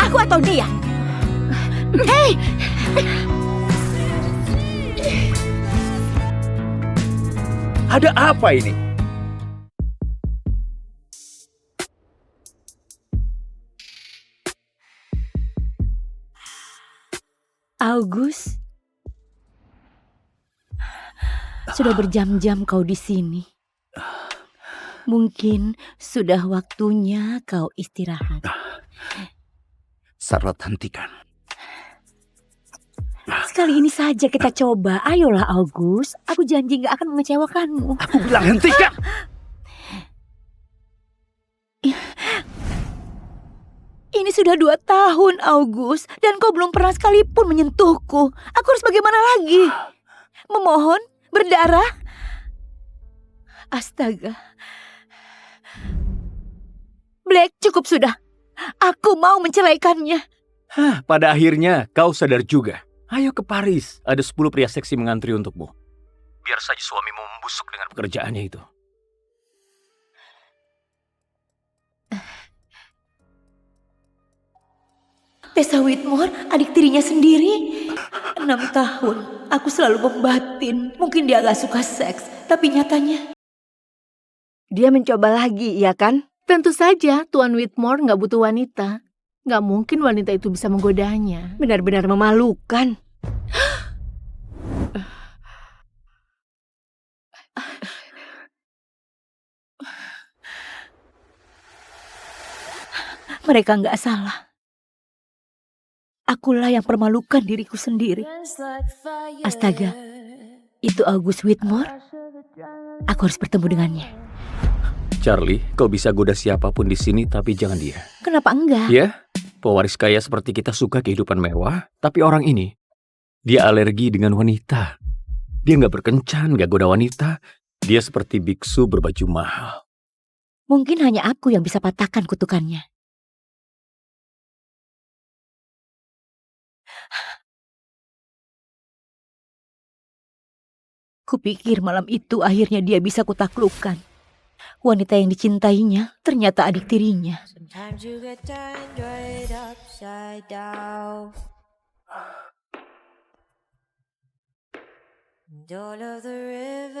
Aku atau dia? Hei! Ada apa ini? August, sudah berjam-jam kau di sini. Mungkin sudah waktunya kau istirahat. Charlotte, hentikan. Sekali ini saja kita coba. Ayolah August, aku janji gak akan mengecewakanmu. Aku bilang hentikan! Ini sudah 2 tahun August, dan kau belum pernah sekalipun menyentuhku. Aku harus bagaimana lagi? Memohon? Berdarah? Astaga. Black, cukup sudah. Aku mau menceraikannya. Pada akhirnya kau sadar juga. Ayo ke Paris, ada 10 pria seksi mengantri untukmu. Biar saja suamimu membusuk dengan pekerjaannya itu. Tessa Whitmore, adik tirinya sendiri. 6 tahun, aku selalu membatin. Mungkin dia gak suka seks, tapi nyatanya dia mencoba lagi, ya kan? Tentu saja Tuan Whitmore nggak butuh wanita. Nggak mungkin wanita itu bisa menggodanya. Benar-benar memalukan. Mereka nggak salah. Akulah yang permalukan diriku sendiri. Astaga, itu August Whitmore. Aku harus bertemu dengannya. Charlie, kau bisa goda siapapun di sini, tapi jangan dia. Kenapa enggak? Ya, pewaris kaya seperti kita suka kehidupan mewah, tapi orang ini, dia alergi dengan wanita. Dia nggak berkencan, nggak goda wanita. Dia seperti biksu berbaju mahal. Mungkin hanya aku yang bisa patahkan kutukannya. Kupikir malam itu akhirnya dia bisa kutaklukkan. Wanita yang dicintainya ternyata adik tirinya.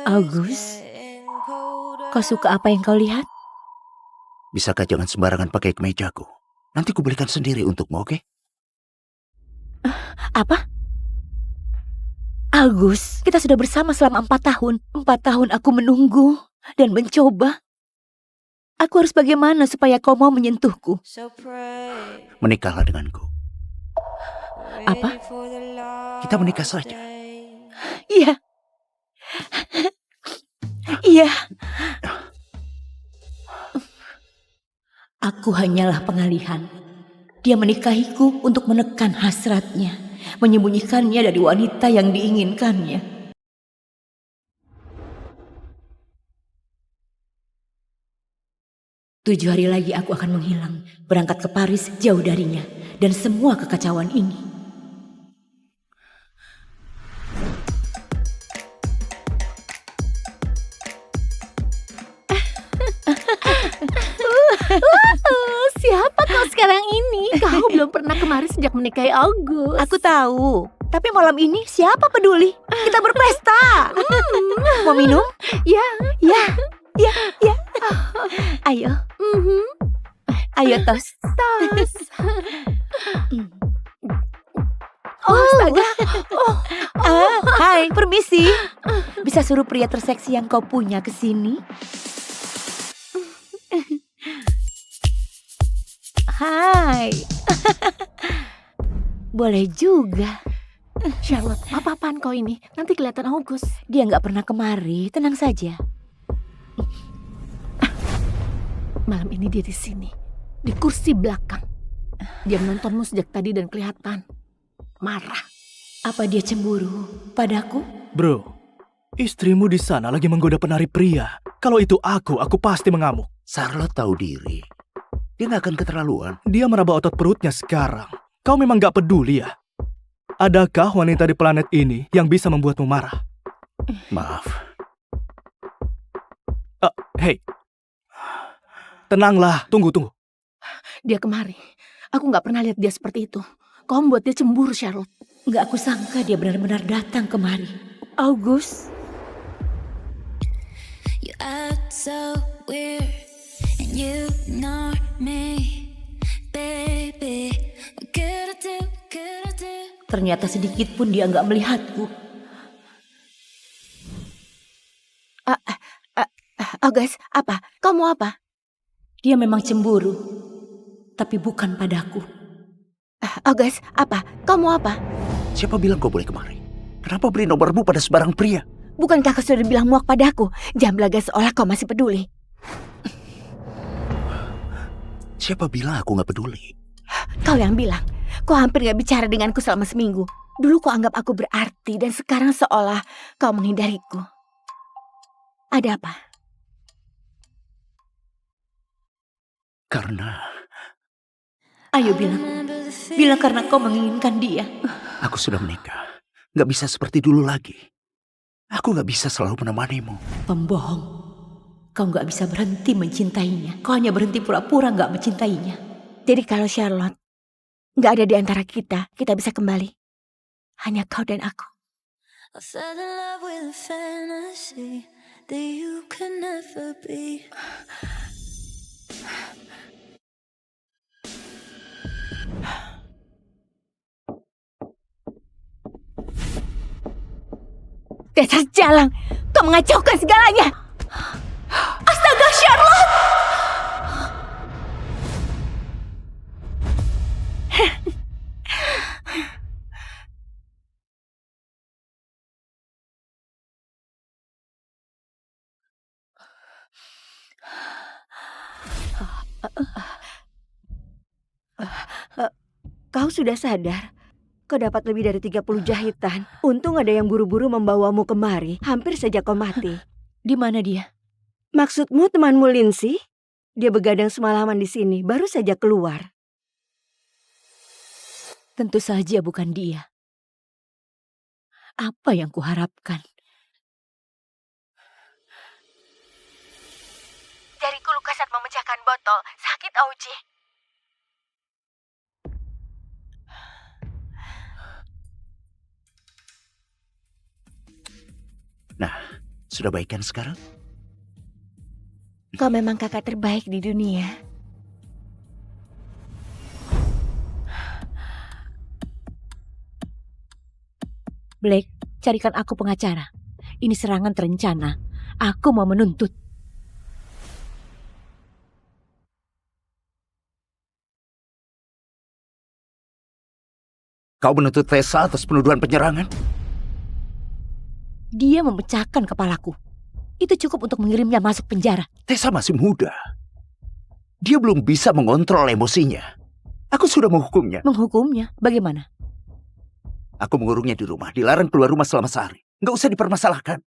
August, kau suka apa yang kau lihat? Bisakah jangan sembarangan pakai kemejaku? Nanti kubelikan sendiri untukmu, oke? Apa? August, kita sudah bersama selama 4 tahun. 4 tahun aku menunggu dan mencoba. Aku harus bagaimana supaya kau mau menyentuhku? Menikahlah denganku. Apa? Kita menikah saja. Iya. Iya. Aku hanyalah pengalihan. Dia menikahiku untuk menekan hasratnya, menyembunyikannya dari wanita yang diinginkannya. 7 hari lagi aku akan menghilang, berangkat ke Paris jauh darinya, dan semua kekacauan ini. Siapa kau sekarang ini? Kau belum pernah kemari sejak menikahi August. Aku tahu, tapi malam ini siapa peduli? Kita berpesta. Mau minum? Ya. Ya, ya, ya. Ayo. Ayo tos. Tos. Astaga. Hai, permisi. Bisa suruh pria terseksi yang kau punya ke sini? Hai. Boleh juga. Charlotte, apa-apaan kau ini? Nanti kelihatan August. Dia nggak pernah kemari, tenang saja. Malam ini dia di sini, di kursi belakang. Dia menontonmu sejak tadi dan kelihatan marah. Apa dia cemburu padaku? Bro, istrimu di sana lagi menggoda penari pria. Kalau itu aku pasti mengamuk. Charlotte tahu diri. Dia nggak akan keterlaluan. Dia meraba otot perutnya sekarang. Kau memang gak peduli ya? Adakah wanita di planet ini yang bisa membuatmu marah? Maaf. Hei. Tenanglah, tunggu. Dia kemari. Aku nggak pernah lihat dia seperti itu. Kau membuat dia cemburu, Charlotte. Nggak aku sangka dia benar-benar datang kemari. August, You act so weird and you ignore me, baby. What could I do? Could I do? Ternyata sedikit pun dia nggak melihatku. August, apa? Kau mau apa? Dia memang cemburu, tapi bukan padaku. August, apa? Kau mau apa? Siapa bilang kau boleh kemari? Kenapa beri nomormu pada sebarang pria? Bukankah kau sudah bilang muak padaku? Jangan belaga seolah kau masih peduli. Siapa bilang aku gak peduli? Kau yang bilang. Kau hampir gak bicara denganku selama seminggu. Dulu kau anggap aku berarti dan sekarang seolah kau menghindariku. Ada apa? Karena Ayo bilang. Bilang karena kau menginginkan dia. aku sudah menikah. Gak bisa seperti dulu lagi. Aku gak bisa selalu menemanimu. Pembohong. Kau nggak bisa berhenti mencintainya. Kau hanya berhenti pura-pura nggak mencintainya. Jadi kalau Charlotte gak ada di antara kita bisa kembali. Hanya kau dan aku. I fell in love with a fantasy that you could never be. Dasar jalang, kau mengacaukan segalanya. Astaga, Charlotte! Kau sudah sadar? Kau dapat lebih dari 30 jahitan. Untung ada yang buru-buru membawamu kemari. Hampir saja kau mati. Di mana dia? Maksudmu temanmu Lindsay? Dia begadang semalaman di sini, baru saja keluar. Tentu saja bukan dia. Apa yang kuharapkan? Jariku luka saat memecahkan botol. Sakit, Auji. Nah, sudah baikan sekarang? Kau memang kakak terbaik di dunia. Blake, carikan aku pengacara. Ini serangan terencana. Aku mau menuntut. Kau menuntut Tessa atas penuduhan penyerangan? Dia memecahkan kepalaku. Itu cukup untuk mengirimnya masuk penjara. Tessa masih muda. Dia belum bisa mengontrol emosinya. Aku sudah menghukumnya. Menghukumnya? Bagaimana? Aku mengurungnya di rumah, dilarang keluar rumah selama sehari. Nggak usah dipermasalahkan.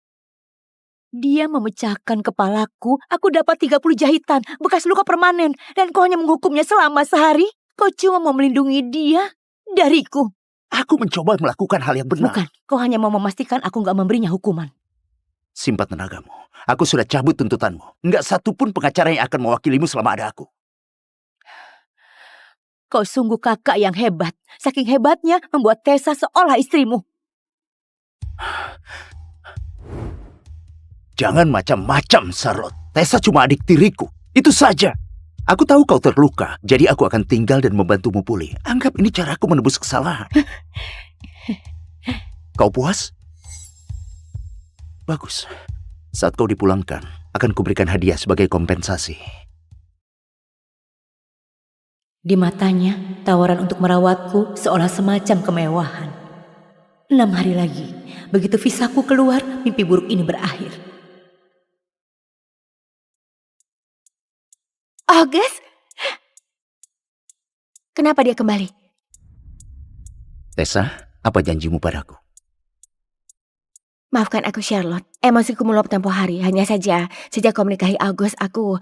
Dia memecahkan kepalaku. Aku dapat 30 jahitan, bekas luka permanen. Dan kau hanya menghukumnya selama sehari? Kau cuma mau melindungi dia dariku. Aku mencoba melakukan hal yang benar. Bukan, kau hanya mau memastikan aku nggak memberinya hukuman. Simpan tenagamu. Aku sudah cabut tuntutanmu. Nggak satupun pengacara yang akan mewakilimu selama ada aku. Kau sungguh kakak yang hebat. Saking hebatnya membuat Tessa seolah istrimu. Jangan macam-macam, Charlotte. Tessa cuma adik tiriku. Itu saja. Aku tahu kau terluka, jadi aku akan tinggal dan membantumu pulih. Anggap ini caraku menebus kesalahan. Kau puas? Bagus. Saat kau dipulangkan, akan kuberikan hadiah sebagai kompensasi. Di matanya, tawaran untuk merawatku seolah semacam kemewahan. 6 hari lagi, begitu visaku keluar, mimpi buruk ini berakhir. August? Kenapa dia kembali? Tessa, apa janjimu padaku? Maafkan aku, Charlotte. Emosiku meluap tempo hari. Hanya saja, sejak kau menikahi August, aku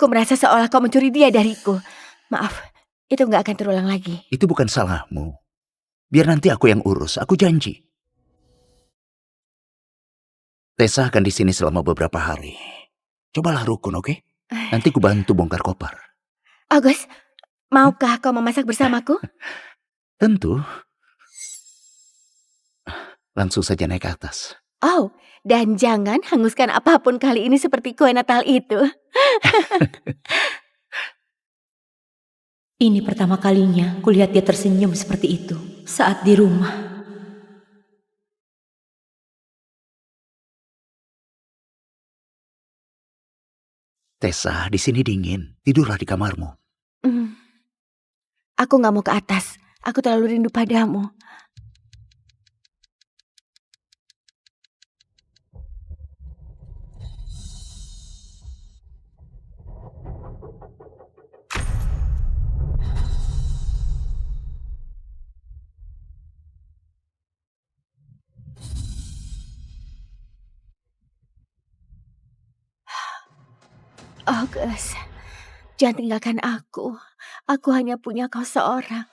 merasa seolah kau mencuri dia dariku. Maaf, itu gak akan terulang lagi. Itu bukan salahmu. Biar nanti aku yang urus, aku janji. Tessa akan di sini selama beberapa hari. Cobalah rukun, oke? Nanti ku bantu bongkar koper. Agus, maukah kau memasak bersamaku? Tentu. Langsung saja naik ke atas. Oh, dan jangan hanguskan apapun kali ini seperti kue Natal itu. Ini pertama kalinya kulihat dia tersenyum seperti itu saat di rumah. Tessa, di sini dingin. Tidurlah di kamarmu. Aku gak mau ke atas. Aku terlalu rindu padamu. Agus, jangan tinggalkan aku. Aku hanya punya kau seorang.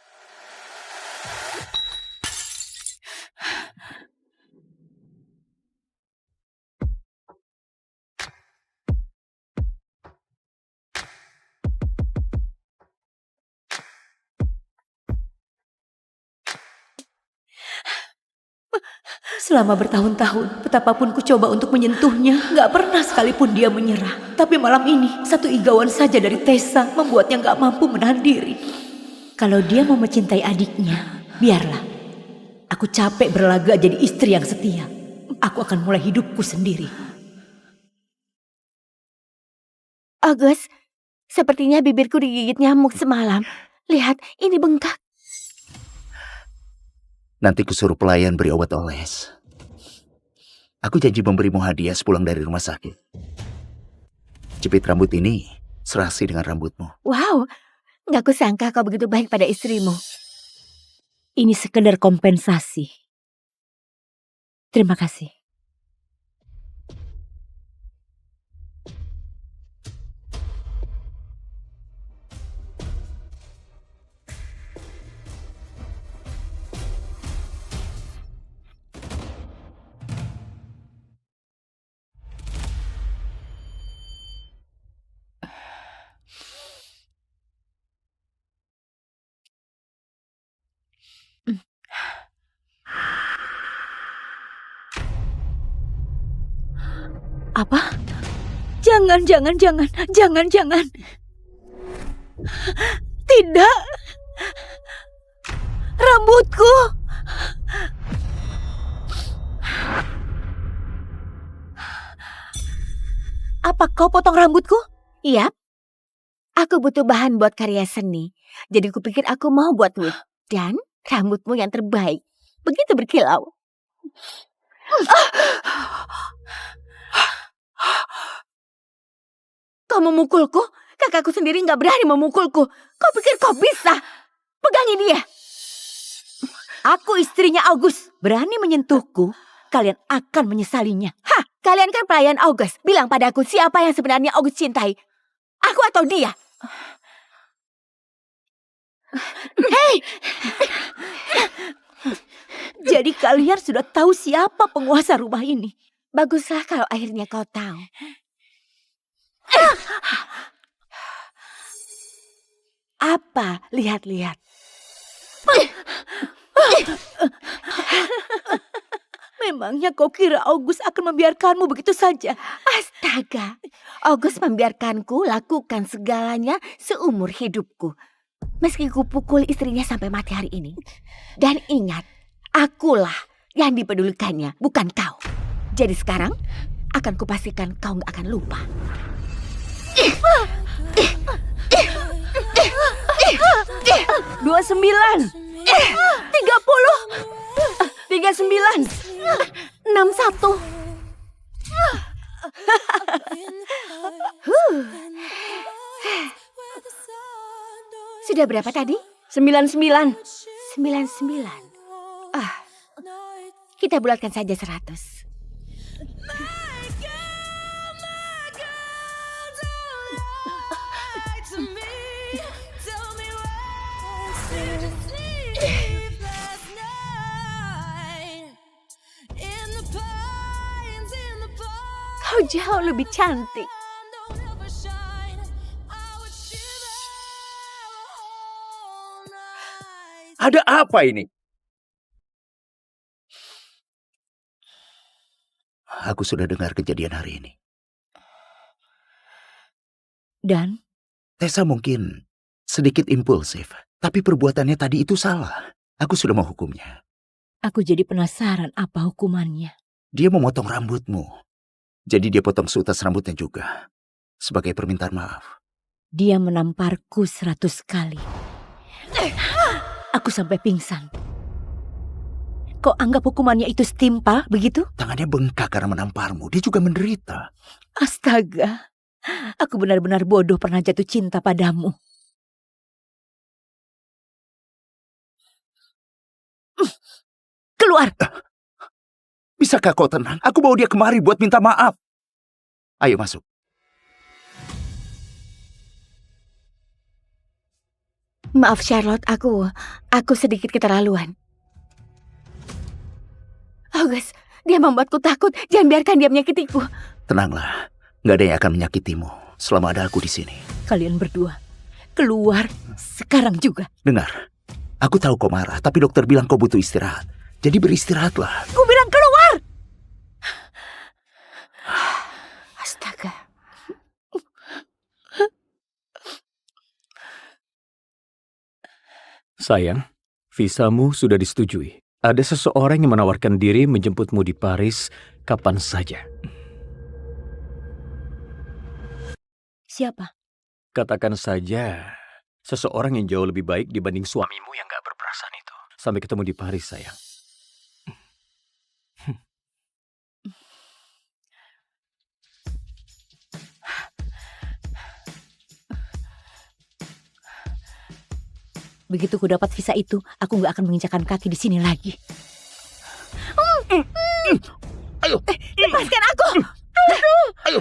Selama bertahun-tahun, betapapun ku coba untuk menyentuhnya, gak pernah sekalipun dia menyerah. Tapi malam ini, satu igauan saja dari Tessa membuatnya gak mampu menahan diri. Kalau dia mau mencintai adiknya, biarlah. Aku capek berlaga jadi istri yang setia. Aku akan mulai hidupku sendiri. Agus, sepertinya bibirku digigit nyamuk semalam. Lihat, ini bengkak. Nanti kusuruh pelayan beri obat oles. Aku janji memberimu hadiah sepulang dari rumah sakit. Jepit rambut ini serasi dengan rambutmu. Wow, gak kusangka kau begitu baik pada istrimu. Ini sekedar kompensasi. Terima kasih. Apa? Jangan. Tidak. Rambutku. Apa kau potong rambutku? Iya. Aku butuh bahan buat karya seni. Jadi kupikir aku mau buat wig. Dan rambutmu yang terbaik. Begitu berkilau. Kau memukulku? Kakakku sendiri gak berani memukulku. Kau pikir kau bisa? Pegangi dia. Aku istrinya August. Berani menyentuhku, kalian akan menyesalinya. Hah, kalian kan pelayan August. Bilang padaku siapa yang sebenarnya August cintai. Aku atau dia? Hei! Jadi kalian sudah tahu siapa penguasa rumah ini. Baguslah kalau akhirnya kau tahu. Apa? Lihat-lihat. Memangnya kau kira August akan membiarkanmu begitu saja? Astaga, August membiarkanku lakukan segalanya seumur hidupku. Meski ku pukul istrinya sampai mati hari ini. Dan ingat, akulah yang dipedulikannya, bukan kau. Jadi sekarang, akan kupastikan kau gak akan lupa. 29 30 39 61 Sudah berapa tadi? 99 99. Kita bulatkan saja 100. Kau jauh lebih cantik. Ada apa ini? Aku sudah dengar kejadian hari ini. Dan Tessa mungkin sedikit impulsif, tapi perbuatannya tadi itu salah. Aku sudah menghukumnya. aku jadi penasaran apa hukumannya. Dia memotong rambutmu. Jadi dia potong seutas rambutnya juga. Sebagai permintaan maaf. Dia menamparku 100 kali. Aku sampai pingsan. Kok anggap hukumannya itu setimpal begitu? Tangannya bengkak karena menamparmu. Dia juga menderita. Astaga, aku benar-benar bodoh pernah jatuh cinta padamu. Keluar! Bisakah kau tenang? Aku bawa dia kemari buat minta maaf. Ayo masuk. Maaf Charlotte, aku sedikit keterlaluan. August, dia membuatku takut. Jangan biarkan dia menyakitiku. Tenanglah. Nggak ada yang akan menyakitimu selama ada aku di sini. Kalian berdua, keluar sekarang juga. Dengar, aku tahu kau marah, tapi dokter bilang kau butuh istirahat. Jadi beristirahatlah. Ku bilang keluar! Astaga. Sayang, visamu sudah disetujui. Ada seseorang yang menawarkan diri menjemputmu di Paris kapan saja. Siapa? Katakan saja, seseorang yang jauh lebih baik dibanding suamimu yang gak berperasaan itu. Sampai ketemu di Paris, sayang. Begitu ku dapat visa itu, aku gak akan menginjakan kaki di sini lagi. Ayo, Lepaskan aku! ayo.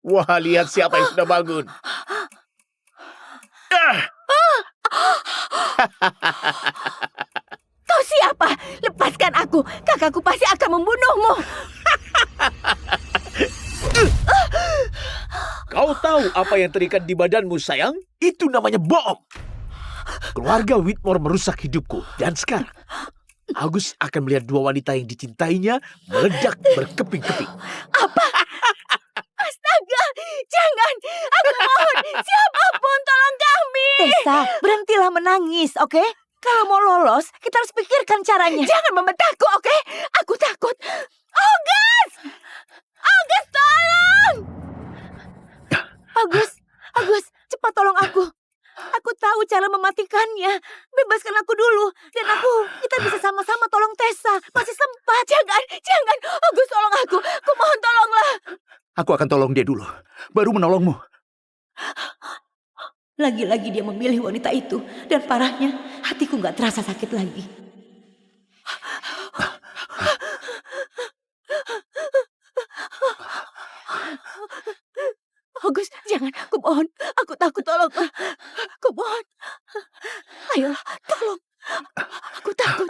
Wah, lihat siapa yang sudah bangun. Kau siapa? Lepaskan aku. Kakakku pasti akan membunuhmu. Kau tahu apa yang terikat di badanmu, sayang? Itu namanya bohong. Keluarga Whitmore merusak hidupku. Dan sekarang, Agus akan melihat dua wanita yang dicintainya meledak berkeping-keping. Apa? Astaga! Jangan! Aku mohon! Siapapun tolong kami! Tessa, berhentilah menangis, oke? Kalau mau lolos, kita harus pikirkan caranya. Jangan membentakku, oke? Aku takut. August! August, tolong! Agus, cepat tolong aku. Aku tahu cara mematikannya. Bebaskan aku dulu. Dan kita bisa sama-sama tolong Tessa. Masih sempat. Jangan! August, tolong aku! Kumohon, tolonglah! Aku akan tolong dia dulu. Baru menolongmu. Lagi-lagi dia memilih wanita itu. Dan parahnya, hatiku gak terasa sakit lagi. August, jangan. Kumohon. Aku takut, tolonglah. Kumohon. Ayolah, tolong. Aku takut.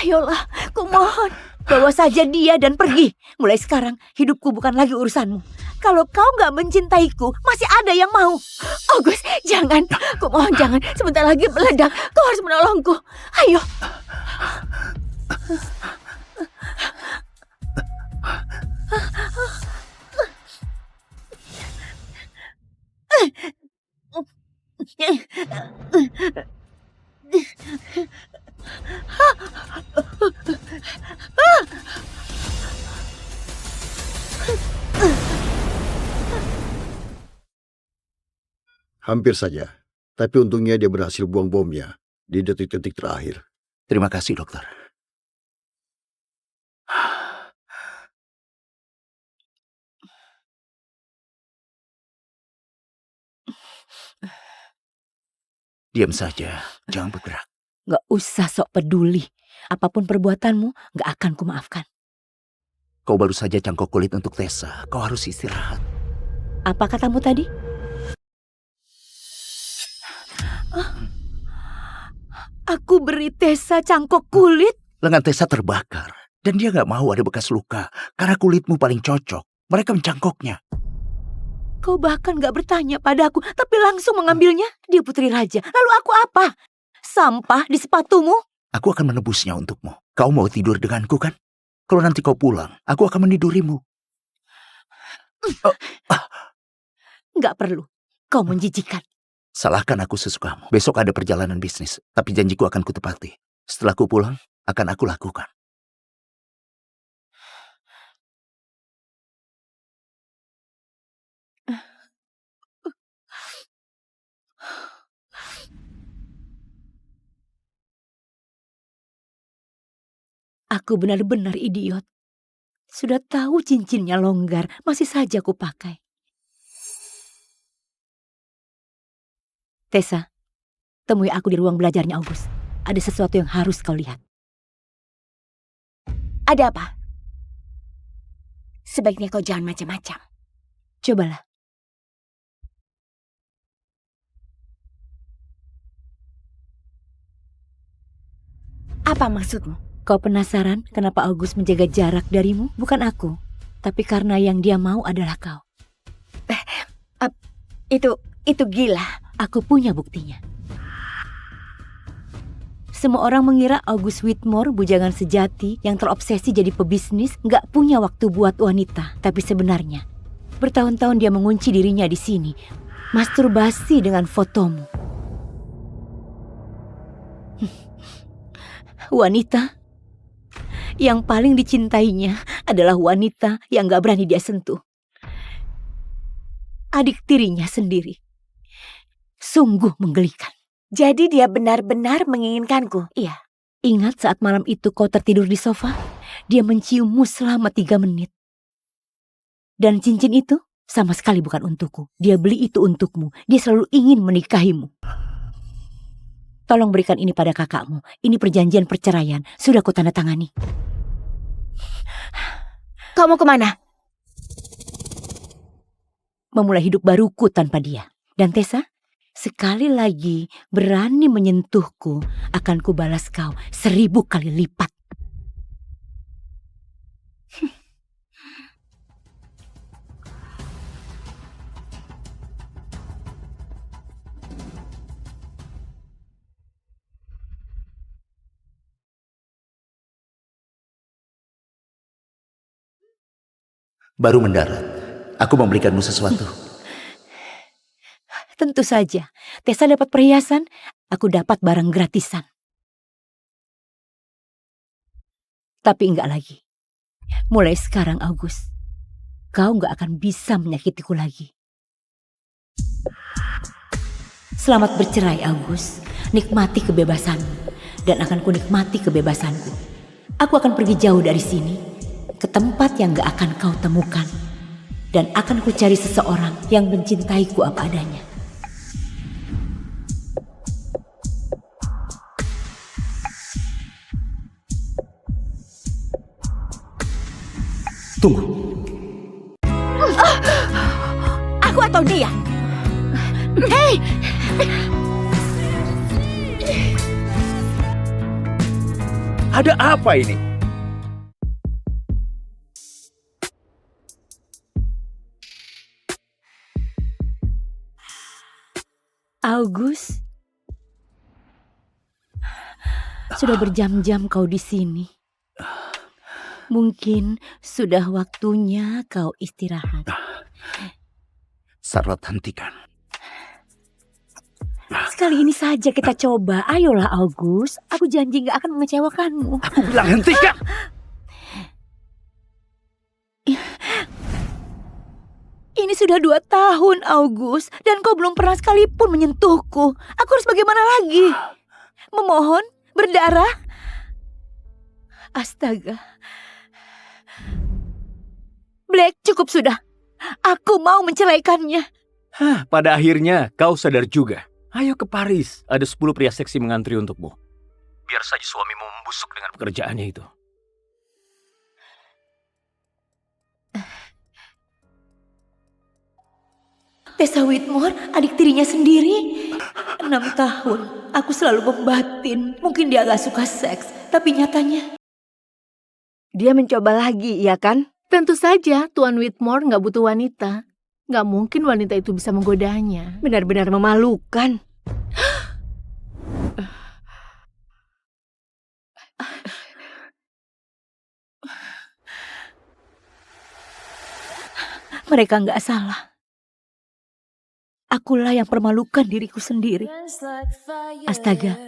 Ayolah, kumohon. Bawa saja dia dan pergi. Mulai sekarang, hidupku bukan lagi urusanmu. Kalau kau gak mencintaiku, masih ada yang mau. August, jangan. Kumohon, jangan. Sebentar lagi meledak. Kau harus menolongku. Ayo. Hampir saja. Tapi untungnya dia berhasil buang bomnya di detik-detik terakhir. Terima kasih, dokter. Diam saja, jangan bergerak. Gak usah sok peduli. Apapun perbuatanmu, gak akan kumaafkan. Kau baru saja cangkok kulit untuk Tessa. Kau harus istirahat. Apa katamu tadi? Aku beri Tessa cangkok kulit. Lengan Tessa terbakar. Dan dia gak mau ada bekas luka. Karena kulitmu paling cocok. Mereka mencangkoknya. Kau bahkan gak bertanya padaku, tapi langsung mengambilnya. Dia putri raja. Lalu aku apa? Sampah di sepatumu? Aku akan menebusnya untukmu. Kau mau tidur denganku kan? Kalau nanti kau pulang, aku akan menidurimu. Gak perlu. Kau menjijikan. Salahkan aku sesukamu. Besok ada perjalanan bisnis. Tapi janjiku akan kutepati. Setelah ku pulang, akan aku lakukan. Aku benar-benar idiot. Sudah tahu cincinnya longgar, masih saja aku pakai. Tessa, temui aku di ruang belajarnya August. Ada sesuatu yang harus kau lihat. Ada apa? Sebaiknya kau jangan macam-macam. Cobalah. Apa maksudmu? Kau penasaran kenapa August menjaga jarak darimu? Bukan aku, tapi karena yang dia mau adalah kau. Itu gila. Aku punya buktinya. Semua orang mengira August Whitmore, bujangan sejati yang terobsesi jadi pebisnis, gak punya waktu buat wanita. Tapi sebenarnya, bertahun-tahun dia mengunci dirinya di sini, masturbasi dengan fotomu. Wanita yang paling dicintainya adalah wanita yang gak berani dia sentuh. Adik tirinya sendiri. Sungguh menggelikan. Jadi dia benar-benar menginginkanku. Iya. Ingat saat malam itu kau tertidur di sofa? Dia menciummu selama 3 menit. Dan cincin itu sama sekali bukan untukku. Dia beli itu untukmu. Dia selalu ingin menikahimu. Tolong berikan ini pada kakakmu. Ini perjanjian perceraian. Sudah kutandatangani. Kau mau kemana? Memulai hidup baruku tanpa dia. Dan Tessa, sekali lagi berani menyentuhku, akan kubalas kau 1000 kali lipat. Baru mendarat, aku memberikanmu sesuatu. Tentu saja, Tessa dapat perhiasan, aku dapat barang gratisan. Tapi enggak lagi. Mulai sekarang, August, kau enggak akan bisa menyakitiku lagi. Selamat bercerai, August. Nikmati kebebasanmu, dan akan kunikmati kebebasanku. Aku akan pergi jauh dari sini, ke tempat yang gak akan kau temukan. Dan akan kucari seseorang yang mencintaiku apa adanya. Tunggu. Aku atau dia? Hei! Ada apa ini? August, sudah berjam-jam kau di sini. Mungkin sudah waktunya kau istirahat. Charlotte, hentikan. Sekali ini saja kita coba. Ayolah August, aku janji gak akan mengecewakanmu. Aku bilang hentikan. Ini sudah 2 tahun, August, dan kau belum pernah sekalipun menyentuhku. Aku harus bagaimana lagi? Memohon? Berdarah? Astaga. Black, cukup sudah. Aku mau menceraikannya. Hah, pada akhirnya kau sadar juga. Ayo ke Paris, ada 10 pria seksi mengantri untukmu. Biar saja suamimu membusuk dengan pekerjaannya itu. Tessa Whitmore, adik tirinya sendiri. 6 tahun, aku selalu membatin. Mungkin dia gak suka seks, tapi nyatanya Dia mencoba lagi, iya kan? Tentu saja Tuan Whitmore nggak butuh wanita. Nggak mungkin wanita itu bisa menggodanya. Benar-benar memalukan. mereka gak salah. Akulah yang permalukan diriku sendiri. Astaga,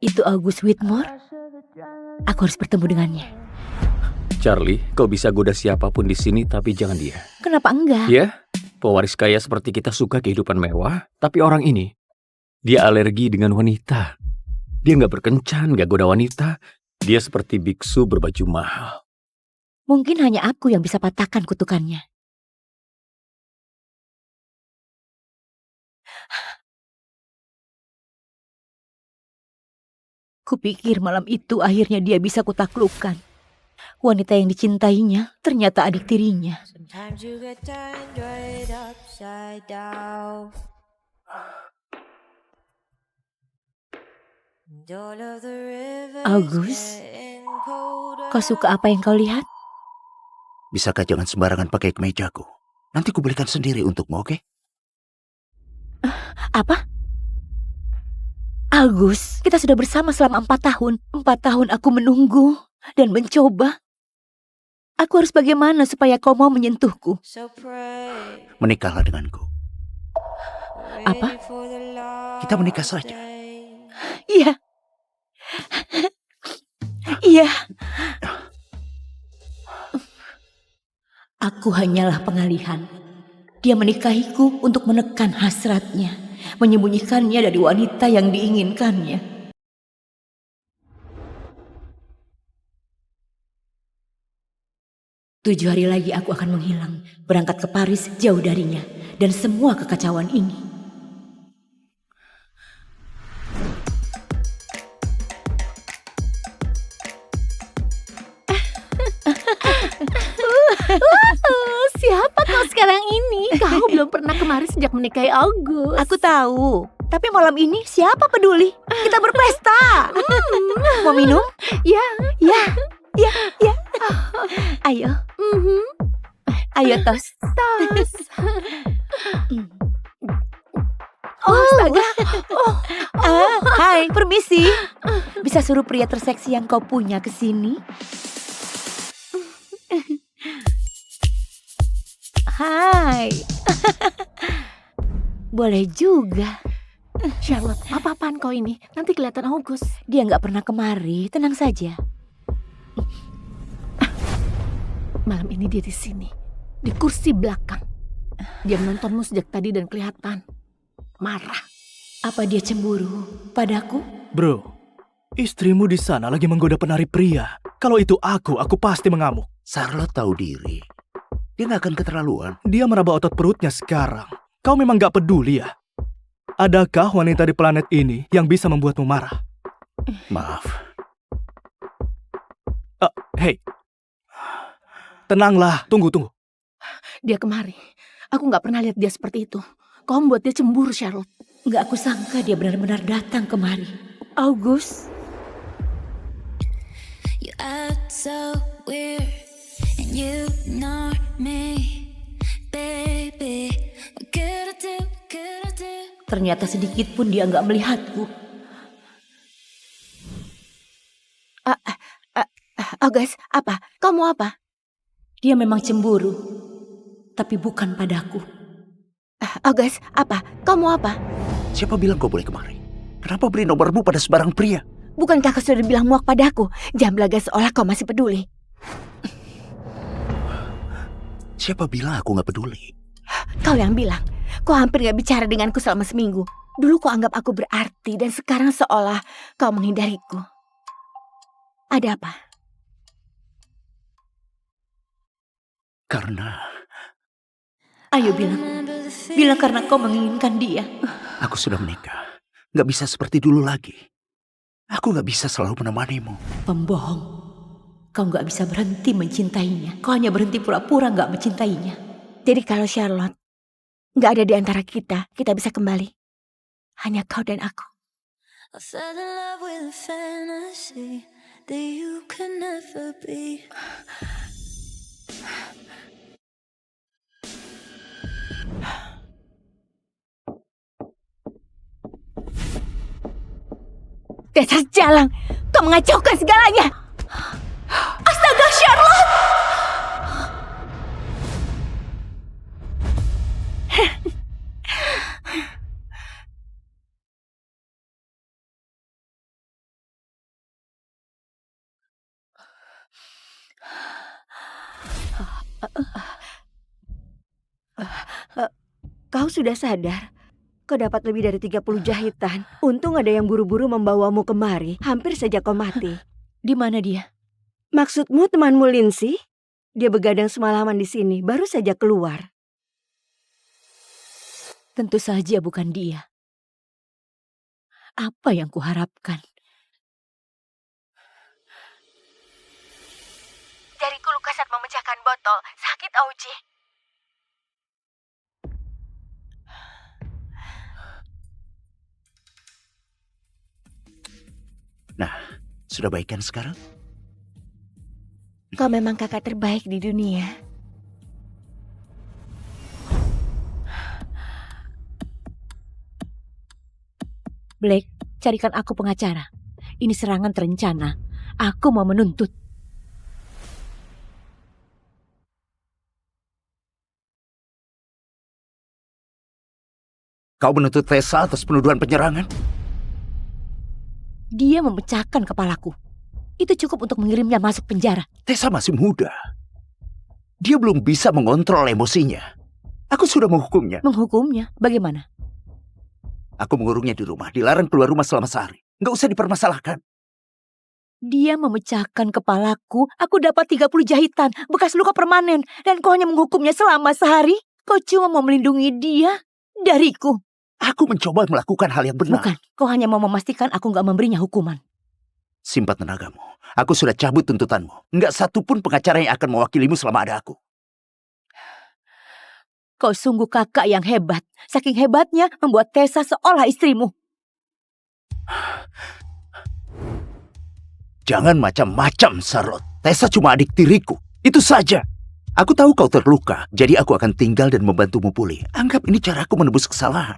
itu August Whitmore. Aku harus bertemu dengannya. Charlie, kau bisa goda siapapun di sini, tapi jangan dia. Kenapa enggak? Ya, pewaris kaya seperti kita suka kehidupan mewah, tapi orang ini, dia alergi dengan wanita. Dia nggak berkencan, nggak goda wanita. Dia seperti biksu berbaju mahal. Mungkin hanya aku yang bisa patahkan kutukannya. Kupikir malam itu akhirnya dia bisa kutaklukkan. Wanita yang dicintainya ternyata adik tirinya. August, kau suka apa yang kau lihat? Bisakah jangan sembarangan pakai kemejaku? Nanti kubelikan sendiri untukmu, oke? Apa? August, kita sudah bersama selama 4 tahun. 4 tahun aku menunggu dan mencoba. Aku harus bagaimana supaya kau mau menyentuhku? Menikahlah denganku. Apa? Kita menikah saja. Iya. Iya. Aku hanyalah pengalihan. Dia menikahiku untuk menekan hasratnya, menyembunyikannya dari wanita yang diinginkannya. 7 hari lagi aku akan menghilang, berangkat ke Paris jauh darinya, dan semua kekacauan ini. Siapa kau sekarang ini? Kau belum pernah kemari sejak menikahi August. Aku tahu, tapi malam ini siapa peduli? Kita berpesta. Mau minum? Ya, Ya, ya, ya. Ayo, ayo tos. tos. Oh, astaga. Hai, permisi. Bisa suruh pria terseksi yang kau punya ke sini? Hai. Boleh juga. Charlotte, apa-apaan kau ini? Nanti kelihatan August. Dia nggak pernah kemari, tenang saja. Malam ini dia di sini, di kursi belakang. Dia menontonmu sejak tadi dan kelihatan marah. Apa dia cemburu padaku? Bro, istrimu di sana lagi menggoda penari pria. Kalau itu aku pasti mengamuk. Charlotte tahu diri. Dia nggak akan keterlaluan. Dia meraba otot perutnya sekarang. Kau memang gak peduli ya? Adakah wanita di planet ini yang bisa membuatmu marah? Maaf. Hei. Tenanglah, tunggu. Dia kemari. Aku nggak pernah lihat dia seperti itu. Kau membuat dia cemburu, Charlotte. Nggak aku sangka dia benar-benar datang kemari. August. You act so weird and you ignore me, baby. What could I do? Could I do? Ternyata sedikit pun dia nggak melihatku. August, apa? Kau mau apa? Dia memang cemburu, tapi bukan padaku. August, apa? Kau mau apa? Siapa bilang kau boleh kemari? Kenapa beri nomormu pada sebarang pria? Bukankah kau sudah bilang muak padaku? Jangan belaga seolah kau masih peduli. Siapa bilang aku nggak peduli? Kau yang bilang. Kau hampir gak bicara denganku selama seminggu. Dulu kau anggap aku berarti dan sekarang seolah kau menghindariku. Ada apa? Karena Ayo bilang karena kau menginginkan dia. aku sudah menikah. Nggak bisa seperti dulu lagi. Aku nggak bisa selalu menemanimu. Pembohong. Kau nggak bisa berhenti mencintainya. Kau hanya berhenti pura-pura nggak mencintainya. Jadi kalau Charlotte nggak ada di antara kita, kita bisa kembali. Hanya kau dan aku. I fell in love with a fantasy that you could never be. Dasar jalang, kau mengacaukan segalanya. Astaga, Charlotte! Kau sudah sadar? Kau dapat lebih dari 30 jahitan. Untung ada yang buru-buru membawamu kemari. Hampir saja kau mati. Di mana dia? Maksudmu temanmu Lindsay? Dia begadang semalaman di sini, baru saja keluar. Tentu saja bukan dia. Apa yang kuharapkan? Jariku luka saat memecahkan botol. Sakit, Auji. Nah, sudah baik kan sekarang? Kau memang kakak terbaik di dunia. Blake, carikan aku pengacara. Ini serangan terencana. Aku mau menuntut. Kau menuntut Tessa atas penuduhan penyerangan? Dia memecahkan kepalaku. Itu cukup untuk mengirimnya masuk penjara. Tessa masih muda. Dia belum bisa mengontrol emosinya. Aku sudah menghukumnya. Menghukumnya? Bagaimana? Aku mengurungnya di rumah, dilarang keluar rumah selama sehari. Nggak usah dipermasalahkan. Dia memecahkan kepalaku. Aku dapat 30 jahitan, bekas luka permanen. Dan kau hanya menghukumnya selama sehari? Kau cuma mau melindungi dia dariku. Aku mencoba melakukan hal yang benar. Bukan, kau hanya mau memastikan aku nggak memberinya hukuman. Simpan tenagamu. Aku sudah cabut tuntutanmu. Nggak satupun pengacara yang akan mewakilimu selama ada aku. Kau sungguh kakak yang hebat. Saking hebatnya membuat Tessa seolah istrimu. Jangan macam-macam, Charlotte. Tessa cuma adik tiriku. Itu saja. Aku tahu kau terluka, jadi aku akan tinggal dan membantumu pulih. Anggap ini caraku menebus kesalahan.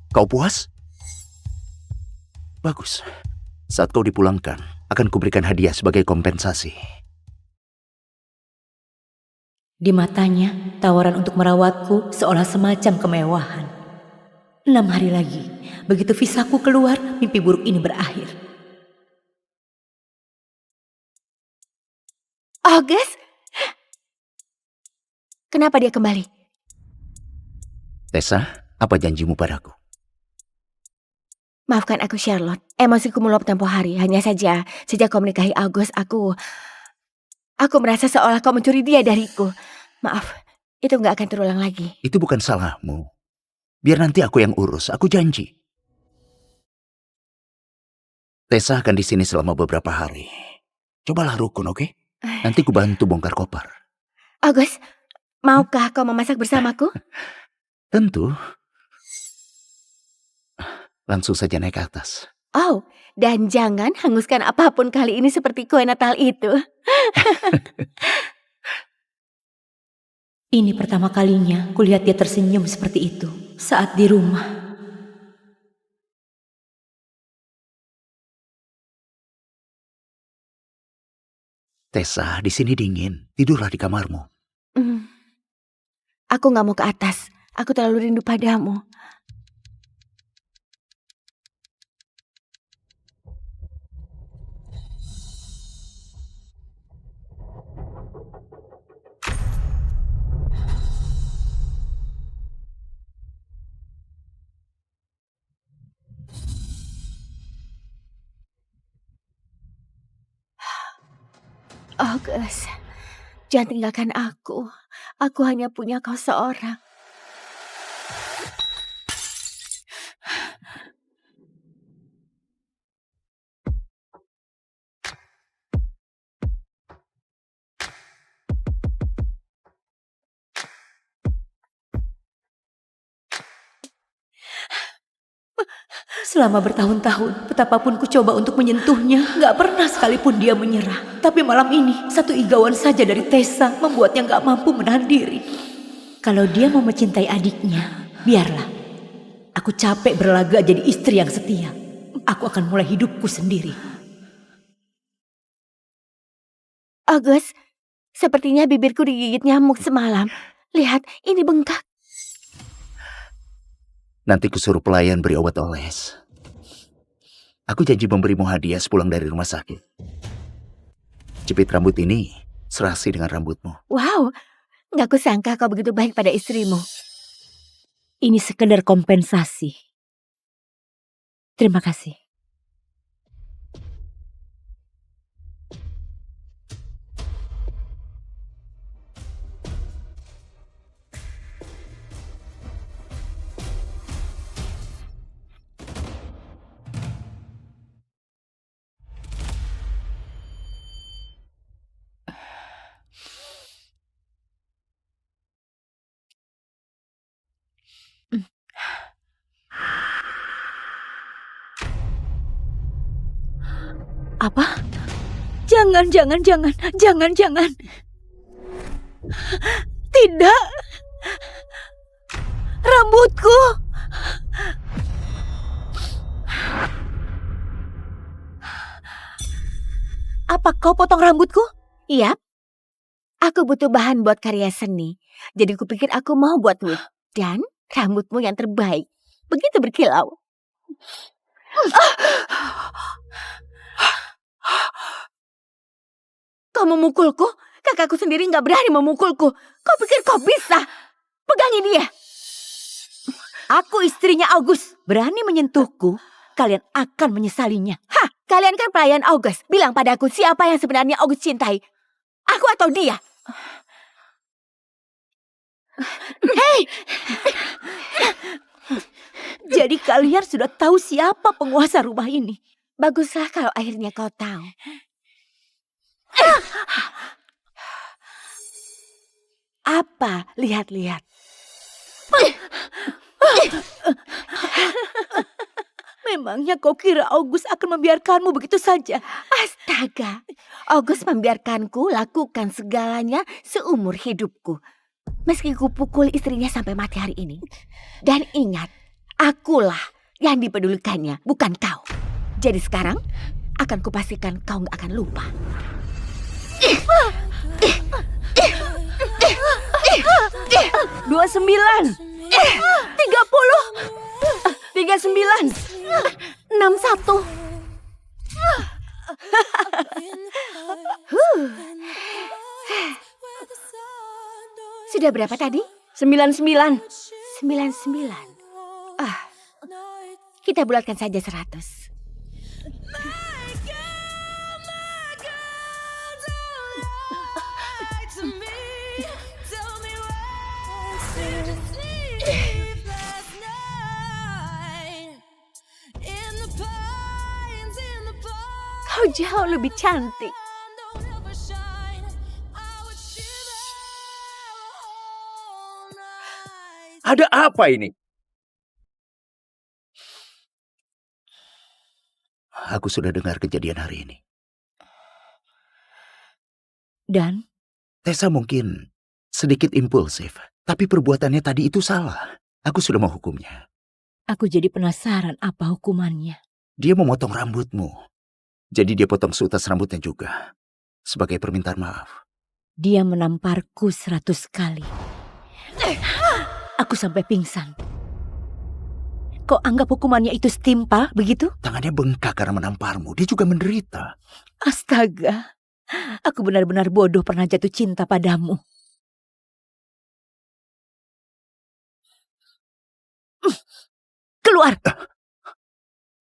Kau puas? Bagus. Saat kau dipulangkan, akan kuberikan hadiah sebagai kompensasi. Di matanya, tawaran untuk merawatku seolah semacam kemewahan. 6 hari lagi, begitu visaku keluar, mimpi buruk ini berakhir. August? Kenapa dia kembali? Tessa, apa janjimu padaku? Maafkan aku, Charlotte. Emosiku meluap tempo hari. Hanya saja, sejak kau menikahi August, aku merasa seolah kau mencuri dia dariku. Maaf, itu nggak akan terulang lagi. Itu bukan salahmu. Biar nanti aku yang urus, aku janji. Tessa akan di sini selama beberapa hari. Cobalah rukun, oke? Nanti ku bantu bongkar koper. August, maukah kau memasak bersamaku? Tentu. Langsung saja naik ke atas. Oh, dan jangan hanguskan apapun kali ini seperti kue Natal itu. Ini pertama kalinya kulihat dia tersenyum seperti itu saat di rumah. Tessa, di sini dingin. Tidurlah di kamarmu. Aku nggak mau ke atas. Aku terlalu rindu padamu. August, jangan tinggalkan aku. Aku hanya punya kau seorang. Selama bertahun-tahun, betapapun ku coba untuk menyentuhnya, gak pernah sekalipun dia menyerah. Tapi malam ini, satu igauan saja dari Tessa membuatnya gak mampu menahan diri. Kalau dia mau mencintai adiknya, biarlah. Aku capek berlaga jadi istri yang setia. Aku akan mulai hidupku sendiri. Agus, sepertinya bibirku digigit nyamuk semalam. Lihat, ini bengkak. Nanti kusuruh pelayan beri obat oles. Aku janji memberimu hadiah sepulang dari rumah sakit. Jepit rambut ini serasi dengan rambutmu. Wow, gak kusangka kau begitu baik pada istrimu. Ini sekedar kompensasi. Terima kasih. Apa? Jangan. Tidak. Rambutku. Apa kau potong rambutku? Iya. Aku butuh bahan buat karya seni. Jadi kupikir aku mau buat wig. Dan rambutmu yang terbaik. Begitu berkilau. Kau memukulku? Kakakku sendiri gak berani memukulku. Kau pikir kau bisa? Pegangi dia. Aku istrinya August. Berani menyentuhku, kalian akan menyesalinya. Hah, kalian kan pelayan August. Bilang padaku siapa yang sebenarnya August cintai. Aku atau dia? Hei! Jadi kalian sudah tahu siapa penguasa rumah ini. Baguslah kalau akhirnya kau tahu. Apa? Lihat-lihat. Memangnya kau kira August akan membiarkanmu begitu saja? Astaga, August membiarkanku lakukan segalanya seumur hidupku. Meski kupukul istrinya sampai mati hari ini. Dan ingat, akulah yang dipedulikannya, bukan kau. Jadi sekarang, akan kupastikan kau gak akan lupa. 29, 30, 39, 61. Sudah berapa tadi? 99. 99. Kita bulatkan saja 100. Kau jauh lebih cantik. Ada apa ini? Aku sudah dengar kejadian hari ini. Dan? Tessa mungkin sedikit impulsif, tapi perbuatannya tadi itu salah. Aku sudah menghukumnya. Aku jadi penasaran apa hukumannya. Dia memotong rambutmu. Jadi dia potong seutas rambutnya juga. Sebagai permintaan maaf. Dia menamparku 100 kali. Aku sampai pingsan. Kau anggap hukumannya itu setimpal, begitu? Tangannya bengkak karena menamparmu. Dia juga menderita. Astaga. Aku benar-benar bodoh pernah jatuh cinta padamu. Keluar!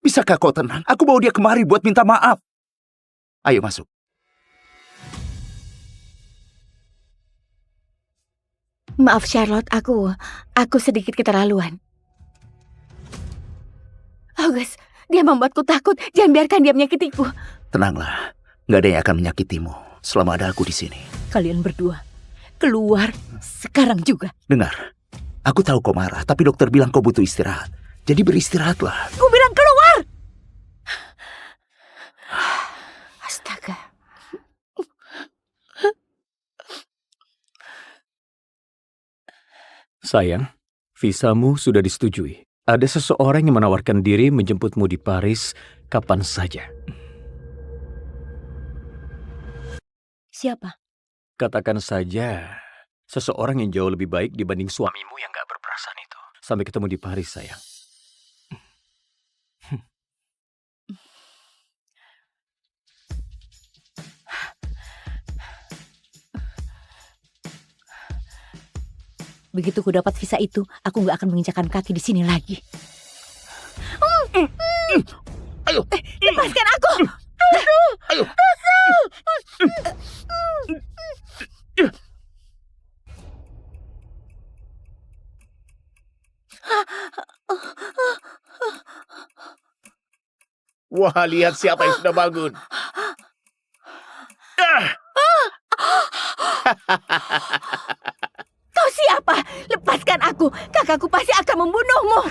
Bisakah kau tenang? Aku bawa dia kemari buat minta maaf. Ayo masuk. Maaf Charlotte, aku sedikit keterlaluan. August, dia membuatku takut. Jangan biarkan dia menyakitiku. Tenanglah, nggak ada yang akan menyakitimu selama ada aku di sini. Kalian berdua, keluar sekarang juga. Dengar, aku tahu kau marah, tapi dokter bilang kau butuh istirahat. Jadi beristirahatlah. Ku bilang keluar! Sayang, visamu sudah disetujui. Ada seseorang yang menawarkan diri menjemputmu di Paris kapan saja. Siapa? Katakan saja, seseorang yang jauh lebih baik dibanding suamimu yang gak berperasaan itu. Sampai ketemu di Paris, sayang. Begitu ku dapat visa itu, aku nggak akan menginjakan kaki di sini lagi. Ayo, Lepaskan aku! ayo. Wah, lihat siapa yang sudah bangun. Kau siapa? Lepaskan aku! Kakakku pasti akan membunuhmu!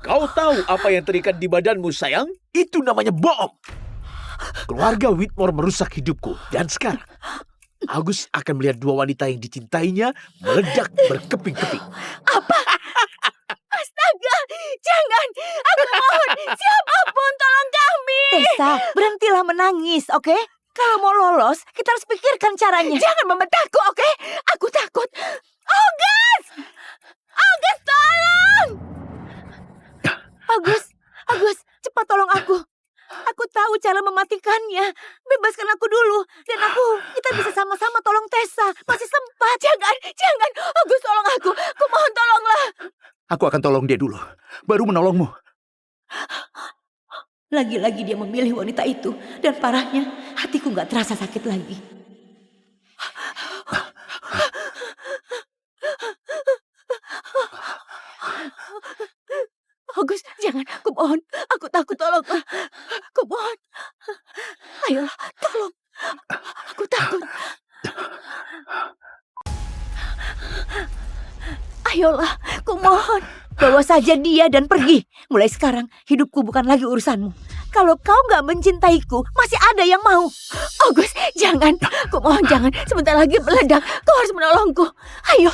Kau tahu apa yang terikat di badanmu, sayang? Itu namanya bohong. Keluarga Whitmore merusak hidupku. Dan sekarang, Agus akan melihat dua wanita yang dicintainya meledak berkeping-keping. Astaga! Jangan! Aku mohon! Siapapun tolong kami! Tessa, berhentilah menangis, oke? Kalau mau lolos, kita harus pikirkan caranya. Jangan membentakku, oke? Aku takut. Agus! Agus, tolong! Agus, cepat tolong aku. Aku tahu cara mematikannya. Bebaskan aku dulu. Dan kita bisa sama-sama tolong Tessa. Masih sempat. Jangan! Agus, tolong aku! Kumohon, tolonglah! Aku akan tolong dia dulu, baru menolongmu. Lagi-lagi dia memilih wanita itu. Dan parahnya, hatiku gak terasa sakit lagi. Agus, jangan. Kumohon. Aku takut, tolong. Kumohon. Ayolah, tolong. Aku takut. Ayolah, kumohon. Bawa saja dia dan pergi. Mulai sekarang, hidupku bukan lagi urusanmu. Kalau kau gak mencintaiku, masih ada yang mau. Agus, jangan. Kumohon, jangan. Sebentar lagi meledak. Kau harus menolongku. Ayo.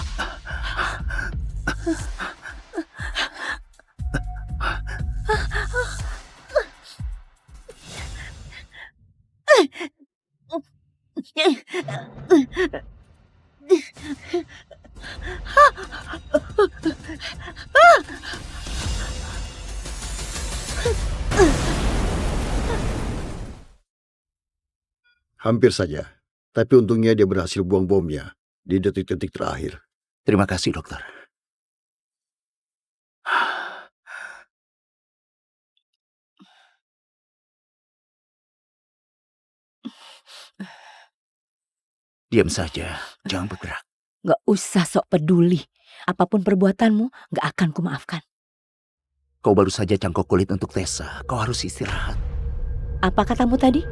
Hampir saja. Tapi untungnya dia berhasil buang bomnya di detik-detik terakhir. Terima kasih, dokter. Diam saja, jangan bergerak. Gak usah sok peduli. Apapun perbuatanmu, gak akan kumaafkan. Kau baru saja cangkok kulit untuk Tessa. Kau harus istirahat. Apa katamu tadi?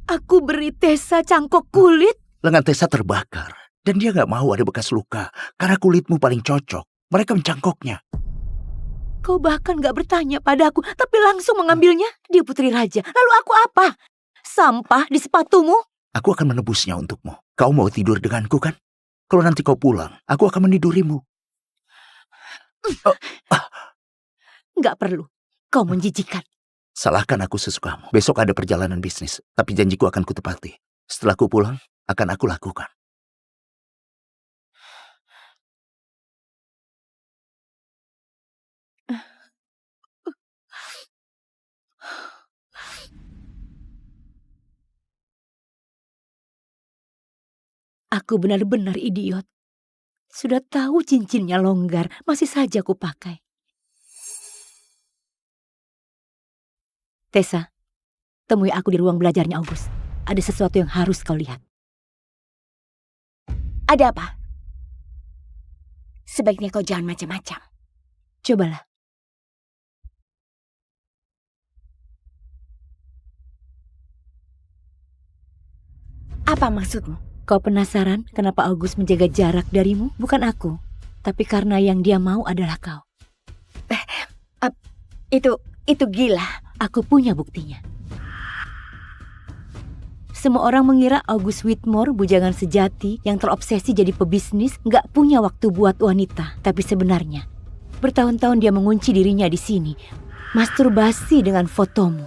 Aku beri Tessa cangkok kulit? Lengan Tessa terbakar. Dan dia gak mau ada bekas luka. Karena kulitmu paling cocok. Mereka mencangkoknya. Kau bahkan gak bertanya padaku, tapi langsung mengambilnya. Dia putri raja. Lalu aku apa? Sampah di sepatumu? Aku akan menebusnya untukmu. Kau mau tidur denganku kan? Kalau nanti kau pulang, aku akan menidurimu. Gak perlu. Kau menjijikan. Salahkan aku sesukamu. Besok ada perjalanan bisnis. Tapi janjiku akan kutepati. Setelah ku pulang, akan aku lakukan. Aku benar-benar idiot. Sudah tahu cincinnya longgar, masih saja ku pakai. Tessa, temui aku di ruang belajarnya August. Ada sesuatu yang harus kau lihat. Ada apa? Sebaiknya kau jangan macam-macam. Cobalah. Apa maksudmu? Kau penasaran kenapa August menjaga jarak darimu? Bukan aku, tapi karena yang dia mau adalah kau. Itu gila. Aku punya buktinya. Semua orang mengira August Whitmore, bujangan sejati yang terobsesi jadi pebisnis, nggak punya waktu buat wanita. Tapi sebenarnya, bertahun-tahun dia mengunci dirinya di sini, masturbasi dengan fotomu.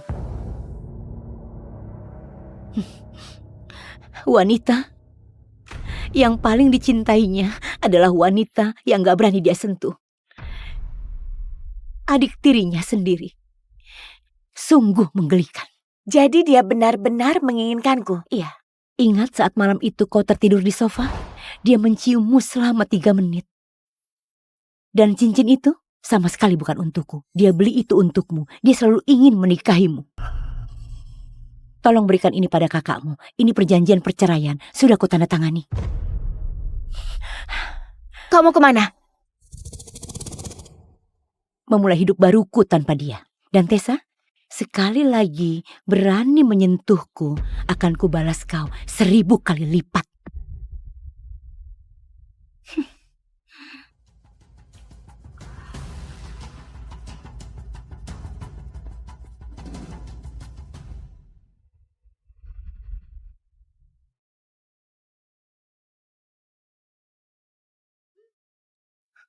Wanita yang paling dicintainya adalah wanita yang nggak berani dia sentuh. Adik tirinya sendiri. Sungguh menggelikan. Jadi dia benar-benar menginginkanku. Iya, ingat saat malam itu kau tertidur di sofa? Dia menciummu selama 3 menit. Dan cincin itu sama sekali bukan untukku. Dia beli itu untukmu. Dia selalu ingin menikahimu. Tolong berikan ini pada kakakmu. Ini perjanjian perceraian. Sudah kau tanda tangani. Kau mau kemana? Memulai hidup baruku tanpa dia. Dan Tessa, sekali lagi berani menyentuhku, akan kubalas kau 1000 kali lipat.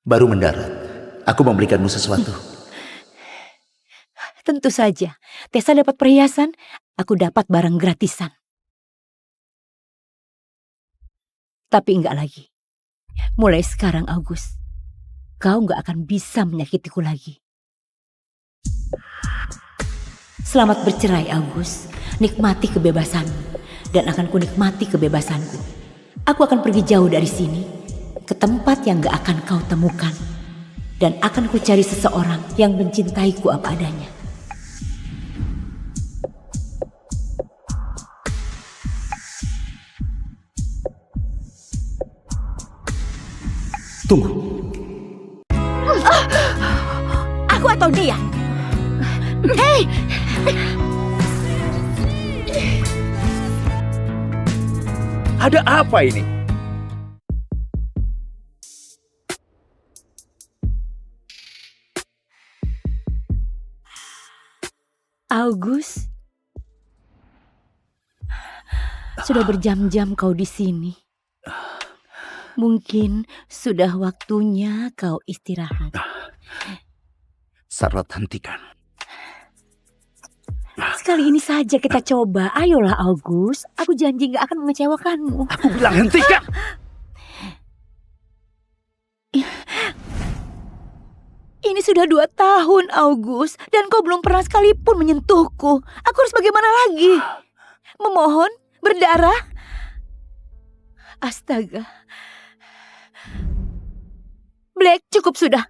Baru mendarat, aku memberikanmu sesuatu. Tentu saja, Tessa dapat perhiasan, aku dapat barang gratisan. Tapi enggak lagi. Mulai sekarang, August, kau enggak akan bisa menyakitiku lagi. Selamat bercerai, August. Nikmati kebebasanmu, dan akan kunikmati kebebasanku. Aku akan pergi jauh dari sini, ke tempat yang enggak akan kau temukan. Dan akan kucari seseorang yang mencintaiku apa adanya. Tunggu. Aku atau dia? Hei! Ada apa ini? August, sudah berjam-jam kau di sini. Mungkin sudah waktunya kau istirahat. Charlotte, hentikan. Sekali ini saja kita coba. Ayolah, August. Aku janji gak akan mengecewakanmu. Aku bilang hentikan. Ini sudah 2 tahun, August. Dan kau belum pernah sekalipun menyentuhku. Aku harus bagaimana lagi? Memohon? Berdarah? Astaga. Black, cukup sudah.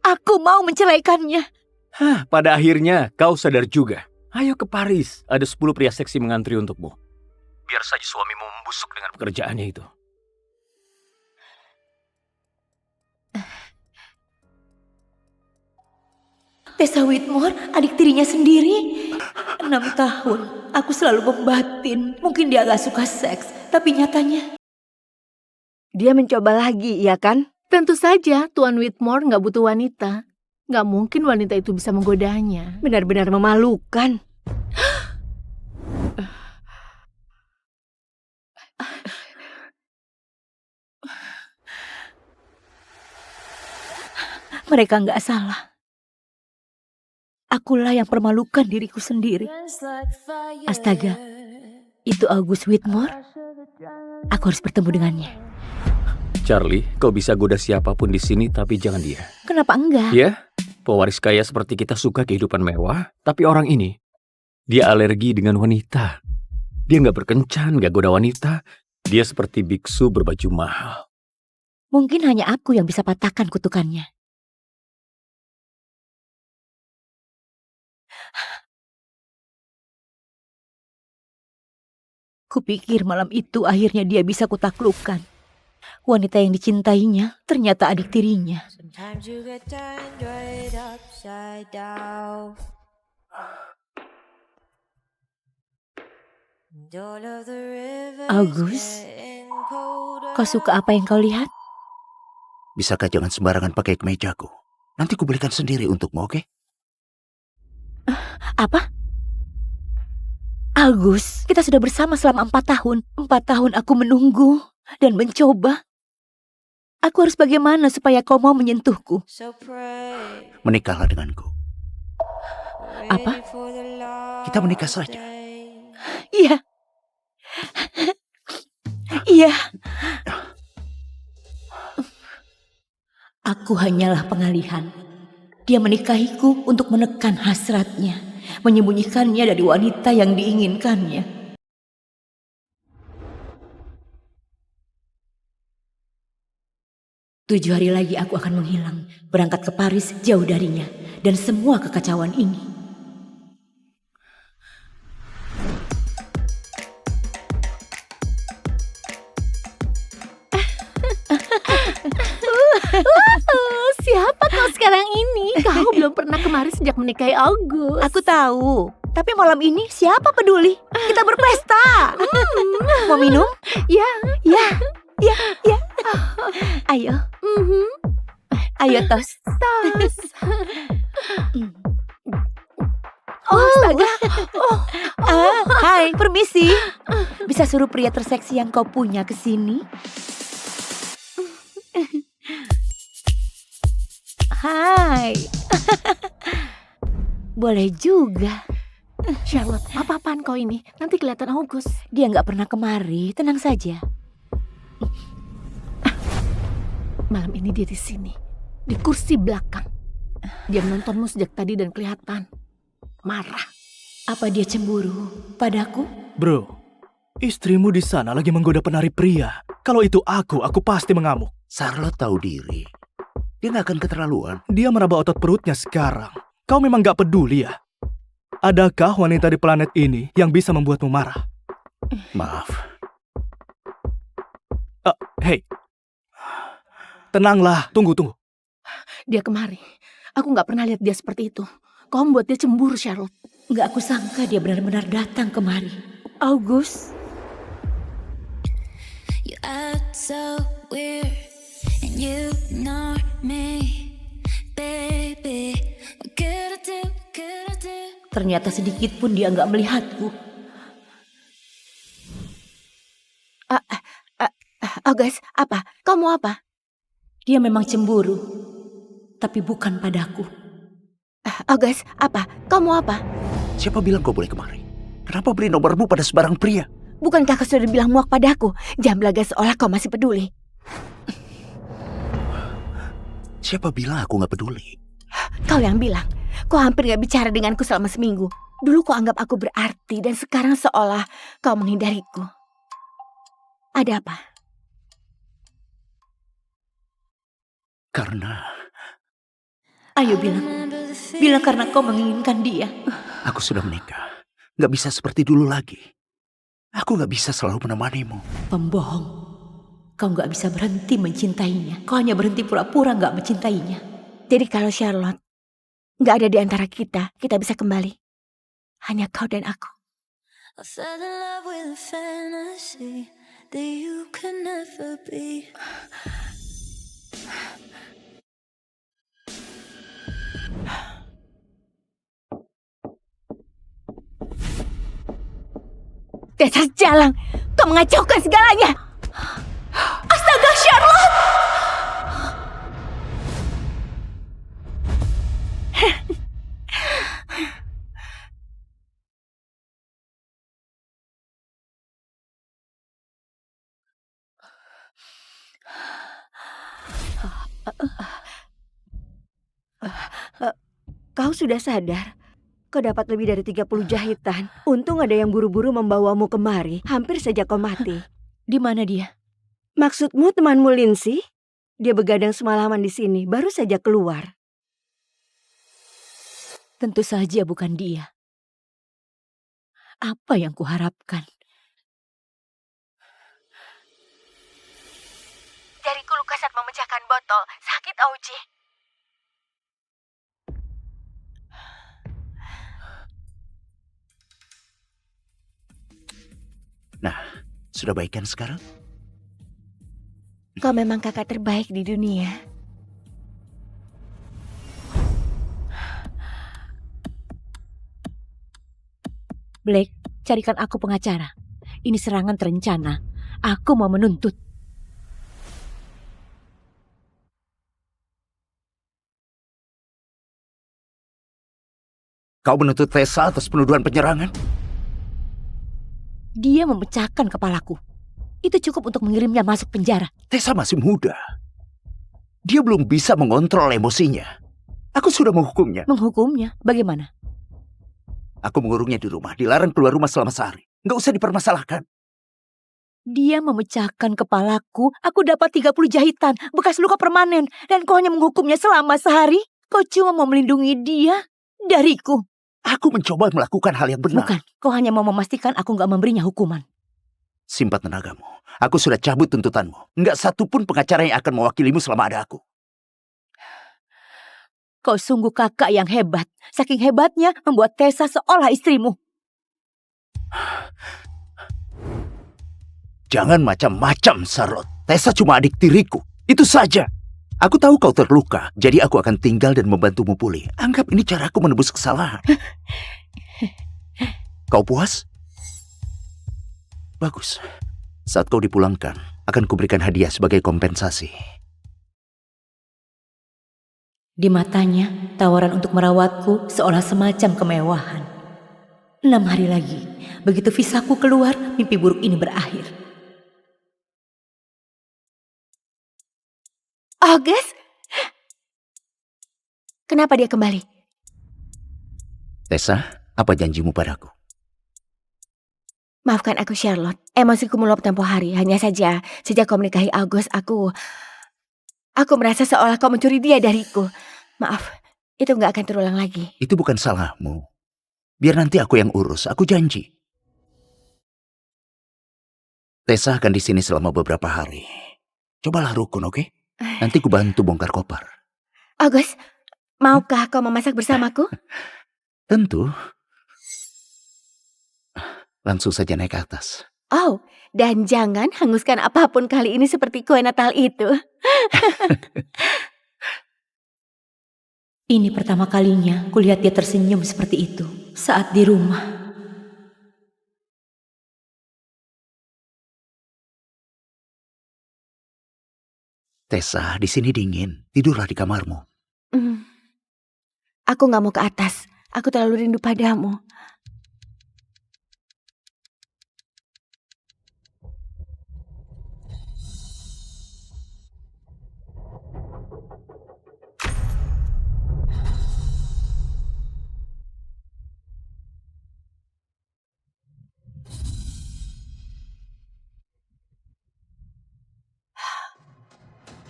Aku mau menceraikannya. Pada akhirnya kau sadar juga. Ayo ke Paris. Ada 10 pria seksi mengantri untukmu. Biar saja suamimu membusuk dengan pekerjaannya itu. Tessa Whitmore, adik tirinya sendiri. 6 tahun, aku selalu membatin. Mungkin dia gak suka seks, tapi nyatanya... Dia mencoba lagi, iya kan? Tentu saja Tuan Whitmore nggak butuh wanita. Nggak mungkin wanita itu bisa menggodanya. Benar-benar memalukan. Mereka nggak salah. Akulah yang permalukan diriku sendiri. Astaga, itu August Whitmore. Aku harus bertemu dengannya. Charlie, kau bisa goda siapapun di sini, tapi jangan dia. Kenapa enggak? Ya, pewaris kaya seperti kita suka kehidupan mewah, tapi orang ini, dia alergi dengan wanita. Dia nggak berkencan, nggak goda wanita. Dia seperti biksu berbaju mahal. Mungkin hanya aku yang bisa patahkan kutukannya. Kupikir malam itu akhirnya dia bisa kutaklukkan. Wanita yang dicintainya ternyata adik tirinya. August, kau suka apa yang kau lihat? Bisakah jangan sembarangan pakai kemejaku? Nanti ku belikan sendiri untukmu, oke? Apa? Agus, kita sudah bersama selama 4 tahun. 4 tahun aku menunggu dan mencoba. Aku harus bagaimana supaya kau mau menyentuhku? Menikahlah denganku. Apa? Kita menikah saja. Iya. Iya. Aku hanyalah pengalihan. Dia menikahiku untuk menekan hasratnya, menyembunyikannya dari wanita yang diinginkannya. 7 hari lagi aku akan menghilang, berangkat ke Paris jauh darinya, dan semua kekacauan ini. Siapa kau sekarang ini? Kau belum pernah kemari sejak menikahi August. Aku tahu, tapi malam ini siapa peduli? Kita berpesta. Mau minum? Ya. Ya. Ayo. Ayo tos. Tos. Oh, astaga. Hai, permisi. Bisa suruh pria terseksi yang kau punya ke sini? Hai. Boleh juga. Charlotte, apa-apaan kau ini? Nanti kelihatan August. Dia nggak pernah kemari, tenang saja. Malam ini dia di sini, di kursi belakang. Dia menontonmu sejak tadi dan kelihatan marah. Apa dia cemburu padaku? Bro, istrimu di sana lagi menggoda penari pria. Kalau itu aku pasti mengamuk. Charlotte tahu diri. Dia gak akan keterlaluan. Dia meraba otot perutnya sekarang. Kau memang gak peduli ya? Adakah wanita di planet ini yang bisa membuatmu marah? Maaf. Hei. Tenanglah, tunggu. Dia kemari. Aku gak pernah lihat dia seperti itu. Kau membuat dia cemburu, Charlotte. Nggak aku sangka dia benar-benar datang kemari. August. You act so weird and you ignore me, baby. What could I do? Ternyata sedikit pun dia nggak melihatku. August, apa? Kau mau apa? Dia memang cemburu, tapi bukan padaku. August, apa? Kau mau apa? Siapa bilang kau boleh kemari? Kenapa beri nomormu pada sebarang pria? Bukankah kau sudah bilang muak padaku? Jangan belaga seolah kau masih peduli. Siapa bilang aku gak peduli? Kau yang bilang. Kau hampir gak bicara denganku selama seminggu. Dulu kau anggap aku berarti dan sekarang seolah kau menghindariku. Ada apa? Karena Ayo bilang karena kau menginginkan dia. aku sudah menikah. Gak bisa seperti dulu lagi. Aku gak bisa selalu menemanimu. Pembohong. Kau gak bisa berhenti mencintainya. Kau hanya berhenti pura-pura gak mencintainya. Jadi kalau Charlotte gak ada di antara kita bisa kembali. Hanya kau dan aku. I fell in love with a fantasy that you could never be. Dasar jalang, kau mengacaukan segalanya. Astaga, Charlotte! Kau sudah sadar? Kau dapat lebih dari 30 jahitan. Untung ada yang buru-buru membawamu kemari. Hampir saja kau mati. Di mana dia? Maksudmu temanmu Lindsay? Dia begadang semalaman di sini, baru saja keluar. Tentu saja bukan dia. Apa yang kuharapkan? Jariku luka saat memecahkan botol. Sakit, Auji. Nah, sudah baik kan sekarang? Kau memang kakak terbaik di dunia. Blake, carikan aku pengacara. Ini serangan terencana. Aku mau menuntut. Kau menuntut Tessa atas penuduhan penyerangan? Dia memecahkan kepalaku. Itu cukup untuk mengirimnya masuk penjara. Tessa masih muda. Dia belum bisa mengontrol emosinya. Aku sudah menghukumnya. Menghukumnya? Bagaimana? Aku mengurungnya di rumah, dilarang keluar rumah selama sehari. Nggak usah dipermasalahkan. Dia memecahkan kepalaku. Aku dapat 30 jahitan, bekas luka permanen. Dan kau hanya menghukumnya selama sehari? Kau cuma mau melindungi dia dariku. Aku mencoba melakukan hal yang benar. Bukan, kau hanya mau memastikan aku nggak memberinya hukuman. Simpan tenagamu. Aku sudah cabut tuntutanmu. Nggak satupun pengacara yang akan mewakilimu selama ada aku. Kau sungguh kakak yang hebat. Saking hebatnya membuat Tessa seolah istrimu. Jangan macam-macam, Charlotte. Tessa cuma adik tiriku. Itu saja. Aku tahu kau terluka, jadi aku akan tinggal dan membantumu pulih. Anggap ini caraku menebus kesalahan. Kau puas? Bagus. Saat kau dipulangkan, akan kuberikan hadiah sebagai kompensasi. Di matanya, tawaran untuk merawatku seolah semacam kemewahan. 6 hari lagi, begitu visaku keluar, mimpi buruk ini berakhir. August? Kenapa dia kembali? Tessa, apa janjimu padaku? Maafkan aku, Charlotte. Emosiku meluap tempo hari. Hanya saja, sejak kau menikahi August, aku merasa seolah kau mencuri dia dariku. Maaf, itu nggak akan terulang lagi. Itu bukan salahmu. Biar nanti aku yang urus, aku janji. Tessa akan di sini selama beberapa hari. Cobalah rukun, oke? Nanti ku bantu bongkar koper. August, maukah kau memasak bersamaku? Tentu. Langsung saja naik ke atas. Oh, dan jangan hanguskan apapun kali ini seperti kue Natal itu. Ini pertama kalinya kulihat dia tersenyum seperti itu saat di rumah. Tessa, di sini dingin. Tidurlah di kamarmu. Aku nggak mau ke atas. Aku terlalu rindu padamu.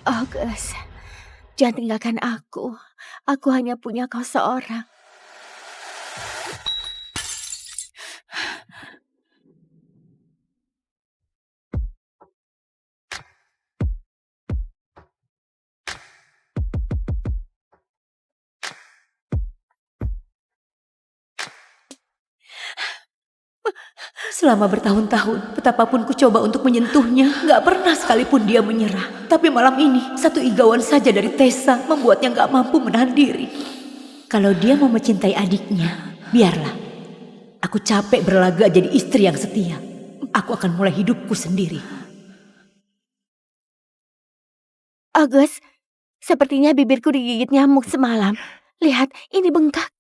August, jangan tinggalkan aku. Aku hanya punya kau seorang. Selama bertahun-tahun, betapapun ku coba untuk menyentuhnya, gak pernah sekalipun dia menyerah. Tapi malam ini, satu igauan saja dari Tessa membuatnya gak mampu menahan diri. Kalau dia mau mencintai adiknya, biarlah. Aku capek berlagak jadi istri yang setia. Aku akan mulai hidupku sendiri. August, sepertinya bibirku digigit nyamuk semalam. Lihat, ini bengkak.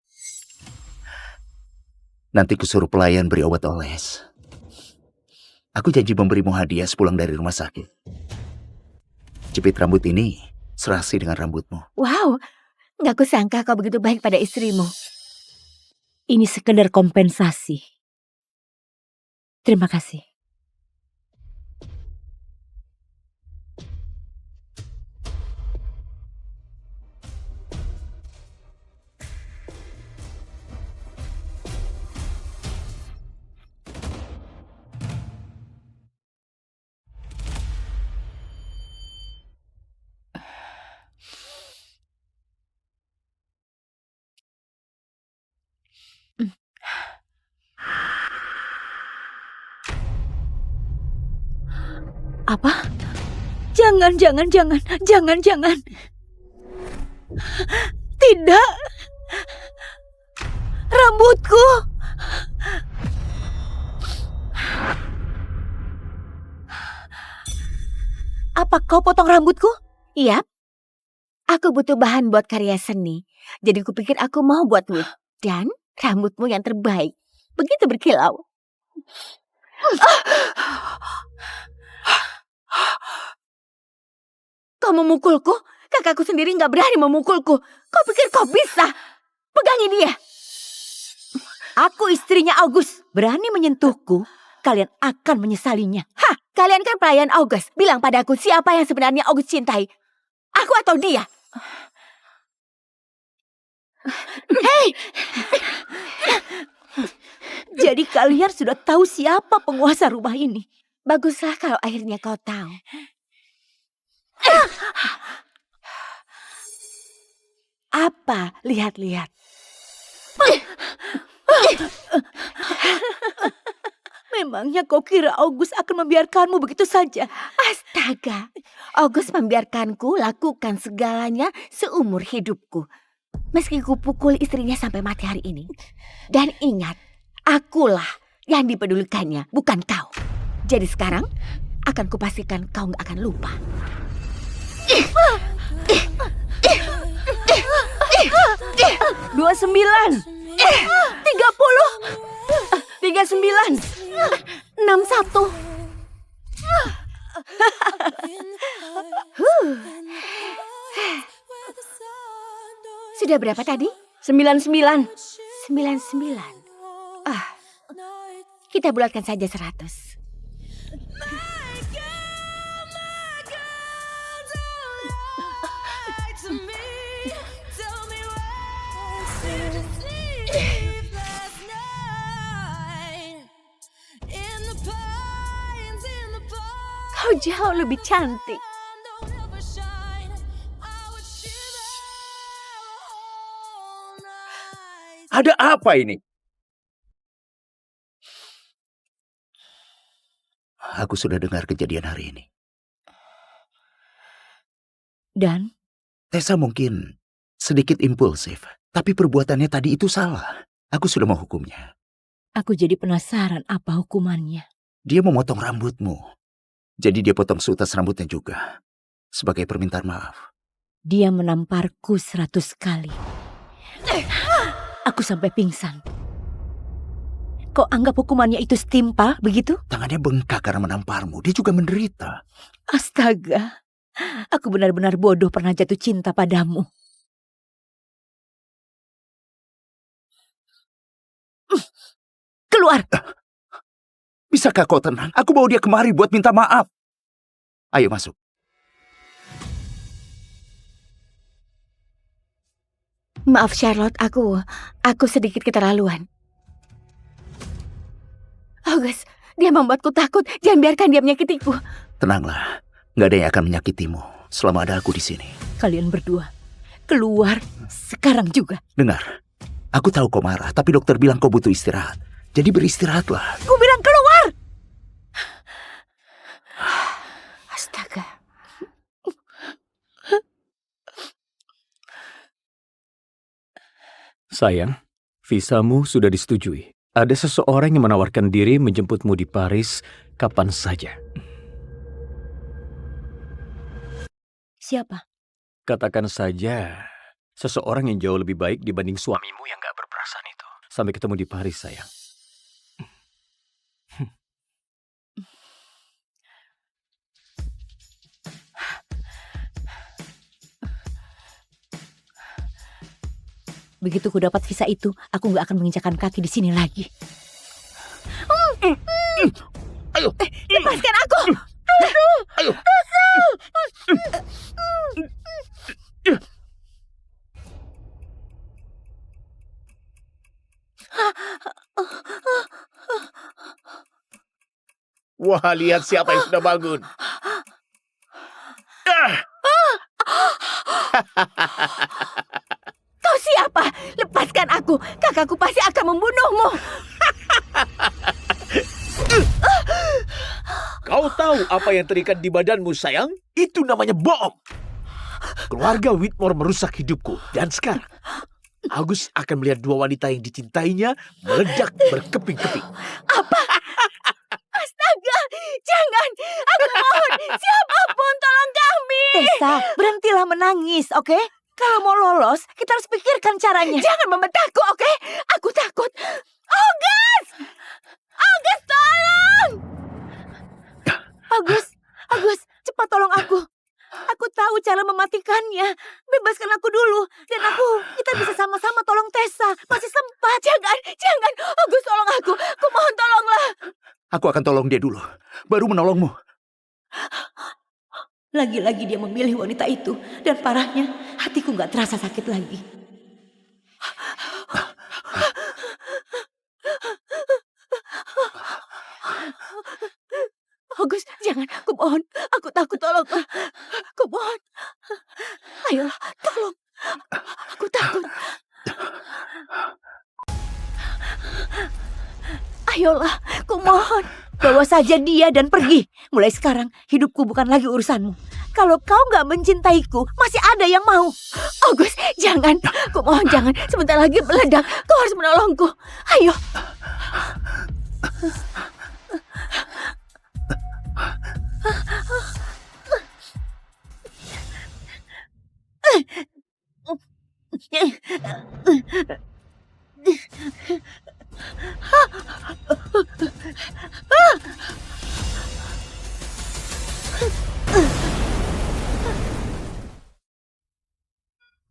Nanti kusuruh pelayan beri obat oles. Aku janji memberimu hadiah sepulang dari rumah sakit. Jepit rambut ini serasi dengan rambutmu. Wow, gak kusangka kau begitu baik pada istrimu. Ini sekedar kompensasi. Terima kasih. Apa? Jangan. Tidak. Rambutku. Apa kau potong rambutku? Yap, aku butuh bahan buat karya seni. Jadi kupikir aku mau buat wig. Dan rambutmu yang terbaik. Begitu berkilau. Kau memukulku? Kakakku sendiri gak berani memukulku. Kau pikir kau bisa? Pegangi dia. Aku istrinya August. Berani menyentuhku, kalian akan menyesalinya. Hah, kalian kan pelayan August. Bilang padaku siapa yang sebenarnya August cintai. Aku atau dia? Hei! Jadi kalian sudah tahu siapa penguasa rumah ini. Baguslah kalau akhirnya kau tahu. Apa? Lihat-lihat. Memangnya kau kira August akan membiarkanmu begitu saja? Astaga, August membiarkanku lakukan segalanya seumur hidupku. Meski kupukul istrinya sampai mati hari ini. Dan ingat, akulah yang dipedulikannya, bukan kau. Jadi sekarang, akan kupastikan kau gak akan lupa. 29, 30, 39, 61. Sudah berapa tadi? 99. 99. Kita bulatkan saja 100. Kau jauh lebih cantik. Ada apa ini? Aku sudah dengar kejadian hari ini. Dan? Tessa mungkin sedikit impulsif, tapi perbuatannya tadi itu salah. Aku sudah menghukumnya. Aku jadi penasaran apa hukumannya. Dia memotong rambutmu. Jadi dia potong seutas rambutnya juga. Sebagai permintaan maaf. Dia menamparku 100 kali. Aku sampai pingsan. Kau anggap hukumannya itu setimpal, begitu? Tangannya bengkak karena menamparmu. Dia juga menderita. Astaga. Aku benar-benar bodoh pernah jatuh cinta padamu. Keluar! Bisakah kau tenang? Aku bawa dia kemari buat minta maaf. Ayo masuk. Maaf Charlotte, aku sedikit keterlaluan. August, dia membuatku takut. Jangan biarkan dia menyakitiku. Tenanglah, nggak ada yang akan menyakitimu selama ada aku di sini. Kalian berdua, keluar sekarang juga. Dengar, aku tahu kau marah, tapi dokter bilang kau butuh istirahat. Jadi beristirahatlah. Ku bilang keluar! Astaga. Sayang, visamu sudah disetujui. Ada seseorang yang menawarkan diri menjemputmu di Paris kapan saja. Siapa? Katakan saja, seseorang yang jauh lebih baik dibanding suamimu yang gak berperasaan itu. Sampai ketemu di Paris, sayang. Begitu ku dapat visa itu, aku gak akan menginjakan kaki di sini lagi. Ayo, Lepaskan aku! ayo. Wah, lihat siapa yang sudah bangun. Kau siapa? Lepaskan aku. Kakakku pasti akan membunuhmu. Kau tahu apa yang terikat di badanmu, sayang? Itu namanya bohong. Keluarga Whitmore merusak hidupku. Dan sekarang, August akan melihat dua wanita yang dicintainya meledak berkeping-keping. Apa? Astaga, jangan. Aku mohon, siapapun tolong Tessa, berhentilah menangis, oke? Kalau mau lolos, kita harus pikirkan caranya. Jangan membentakku, oke? Aku takut. Agus! Agus, tolong! Agus, cepat tolong aku. Aku tahu cara mematikannya. Bebaskan aku dulu. Dan kita bisa sama-sama tolong Tessa. Masih sempat. Jangan. Agus, tolong aku. Kumohon, tolonglah. Aku akan tolong dia dulu, baru menolongmu. Lagi-lagi dia memilih wanita itu. Dan parahnya, hatiku gak terasa sakit lagi. Agus, jangan. Kumohon. Aku takut, tolonglah. Kumohon. Ayolah, tolong. Aku takut. Ayolah, kumohon. Bawa saja dia dan pergi. Mulai sekarang, hidupku bukan lagi urusanmu. Kalau kau gak mencintaiku, masih ada yang mau. Agus, jangan. Kumohon, jangan. Sebentar lagi meledak. Kau harus menolongku. Ayo.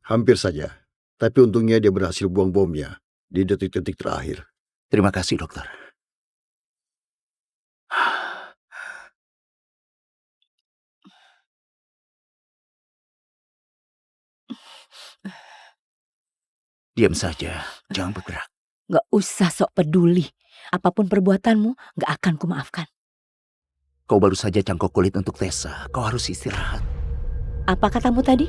Hampir saja. Tapi untungnya dia berhasil buang bomnya di detik-detik terakhir. Terima kasih, dokter. Diam saja, jangan bergerak. Gak usah sok peduli. Apapun perbuatanmu, gak akan kumaafkan. Kau baru saja cangkok kulit untuk Tessa. Kau harus istirahat. Apa katamu tadi?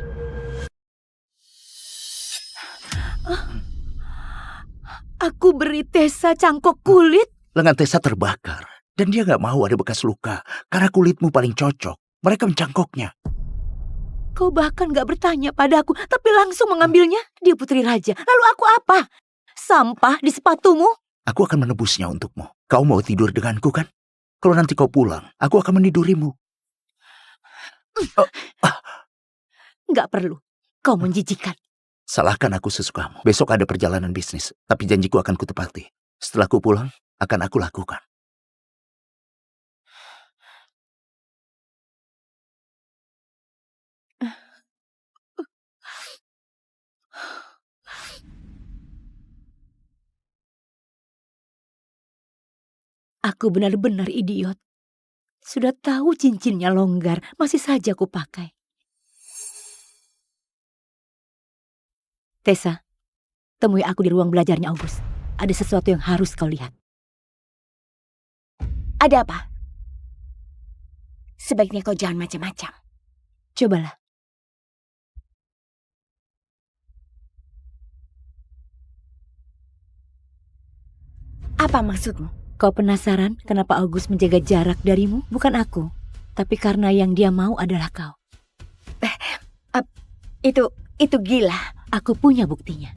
Aku beri Tessa cangkok kulit? Lengan Tessa terbakar. Dan dia gak mau ada bekas luka. Karena kulitmu paling cocok. Mereka mencangkoknya. Kau bahkan gak bertanya padaku, tapi langsung mengambilnya. Dia putri raja. Lalu aku apa? Sampah di sepatumu? Aku akan menebusnya untukmu. Kau mau tidur denganku kan? Kalau nanti kau pulang, aku akan menidurimu. Gak perlu. Kau menjijikan. Salahkan aku sesukamu. Besok ada perjalanan bisnis. Tapi janjiku akan kutepati. Setelah ku pulang, akan aku lakukan. Aku benar-benar idiot. Sudah tahu cincinnya longgar, masih saja aku pakai. Tessa, temui aku di ruang belajarnya August. Ada sesuatu yang harus kau lihat. Ada apa? Sebaiknya kau jangan macam-macam. Cobalah. Apa maksudmu? Kau penasaran kenapa August menjaga jarak darimu? Bukan aku, tapi karena yang dia mau adalah kau. Itu gila. Aku punya buktinya.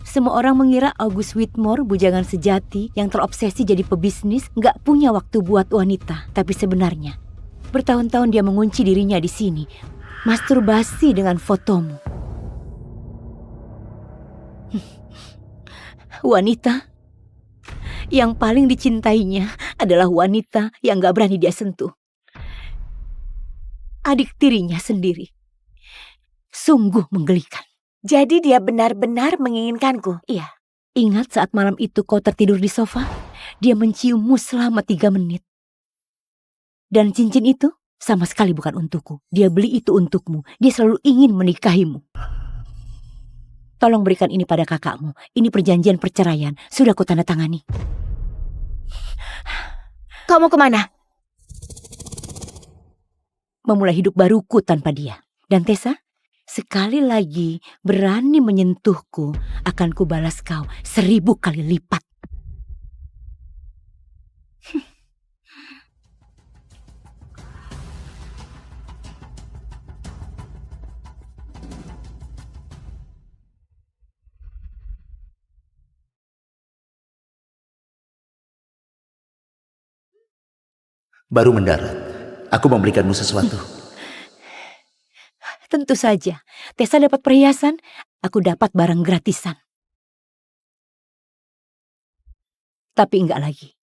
Semua orang mengira August Whitmore, bujangan sejati yang terobsesi jadi pebisnis, nggak punya waktu buat wanita. Tapi sebenarnya, bertahun-tahun dia mengunci dirinya di sini, masturbasi dengan fotomu. Wanita yang paling dicintainya adalah wanita yang gak berani dia sentuh. Adik tirinya sendiri. Sungguh menggelikan. Jadi dia benar-benar menginginkanku? Iya. Ingat saat malam itu kau tertidur di sofa? Dia menciummu selama 3 menit. Dan cincin itu sama sekali bukan untukku. Dia beli itu untukmu. Dia selalu ingin menikahimu. Tolong berikan ini pada kakakmu. Ini perjanjian perceraian. Sudah ku tanda tangani. Kau mau kemana? Memulai hidup baruku tanpa dia. Dan Tessa, sekali lagi berani menyentuhku, akan kubalas kau 1000 kali lipat. Baru mendarat. Aku memberikanmu sesuatu. Tentu saja, Tessa dapat perhiasan, aku dapat barang gratisan. Tapi enggak lagi.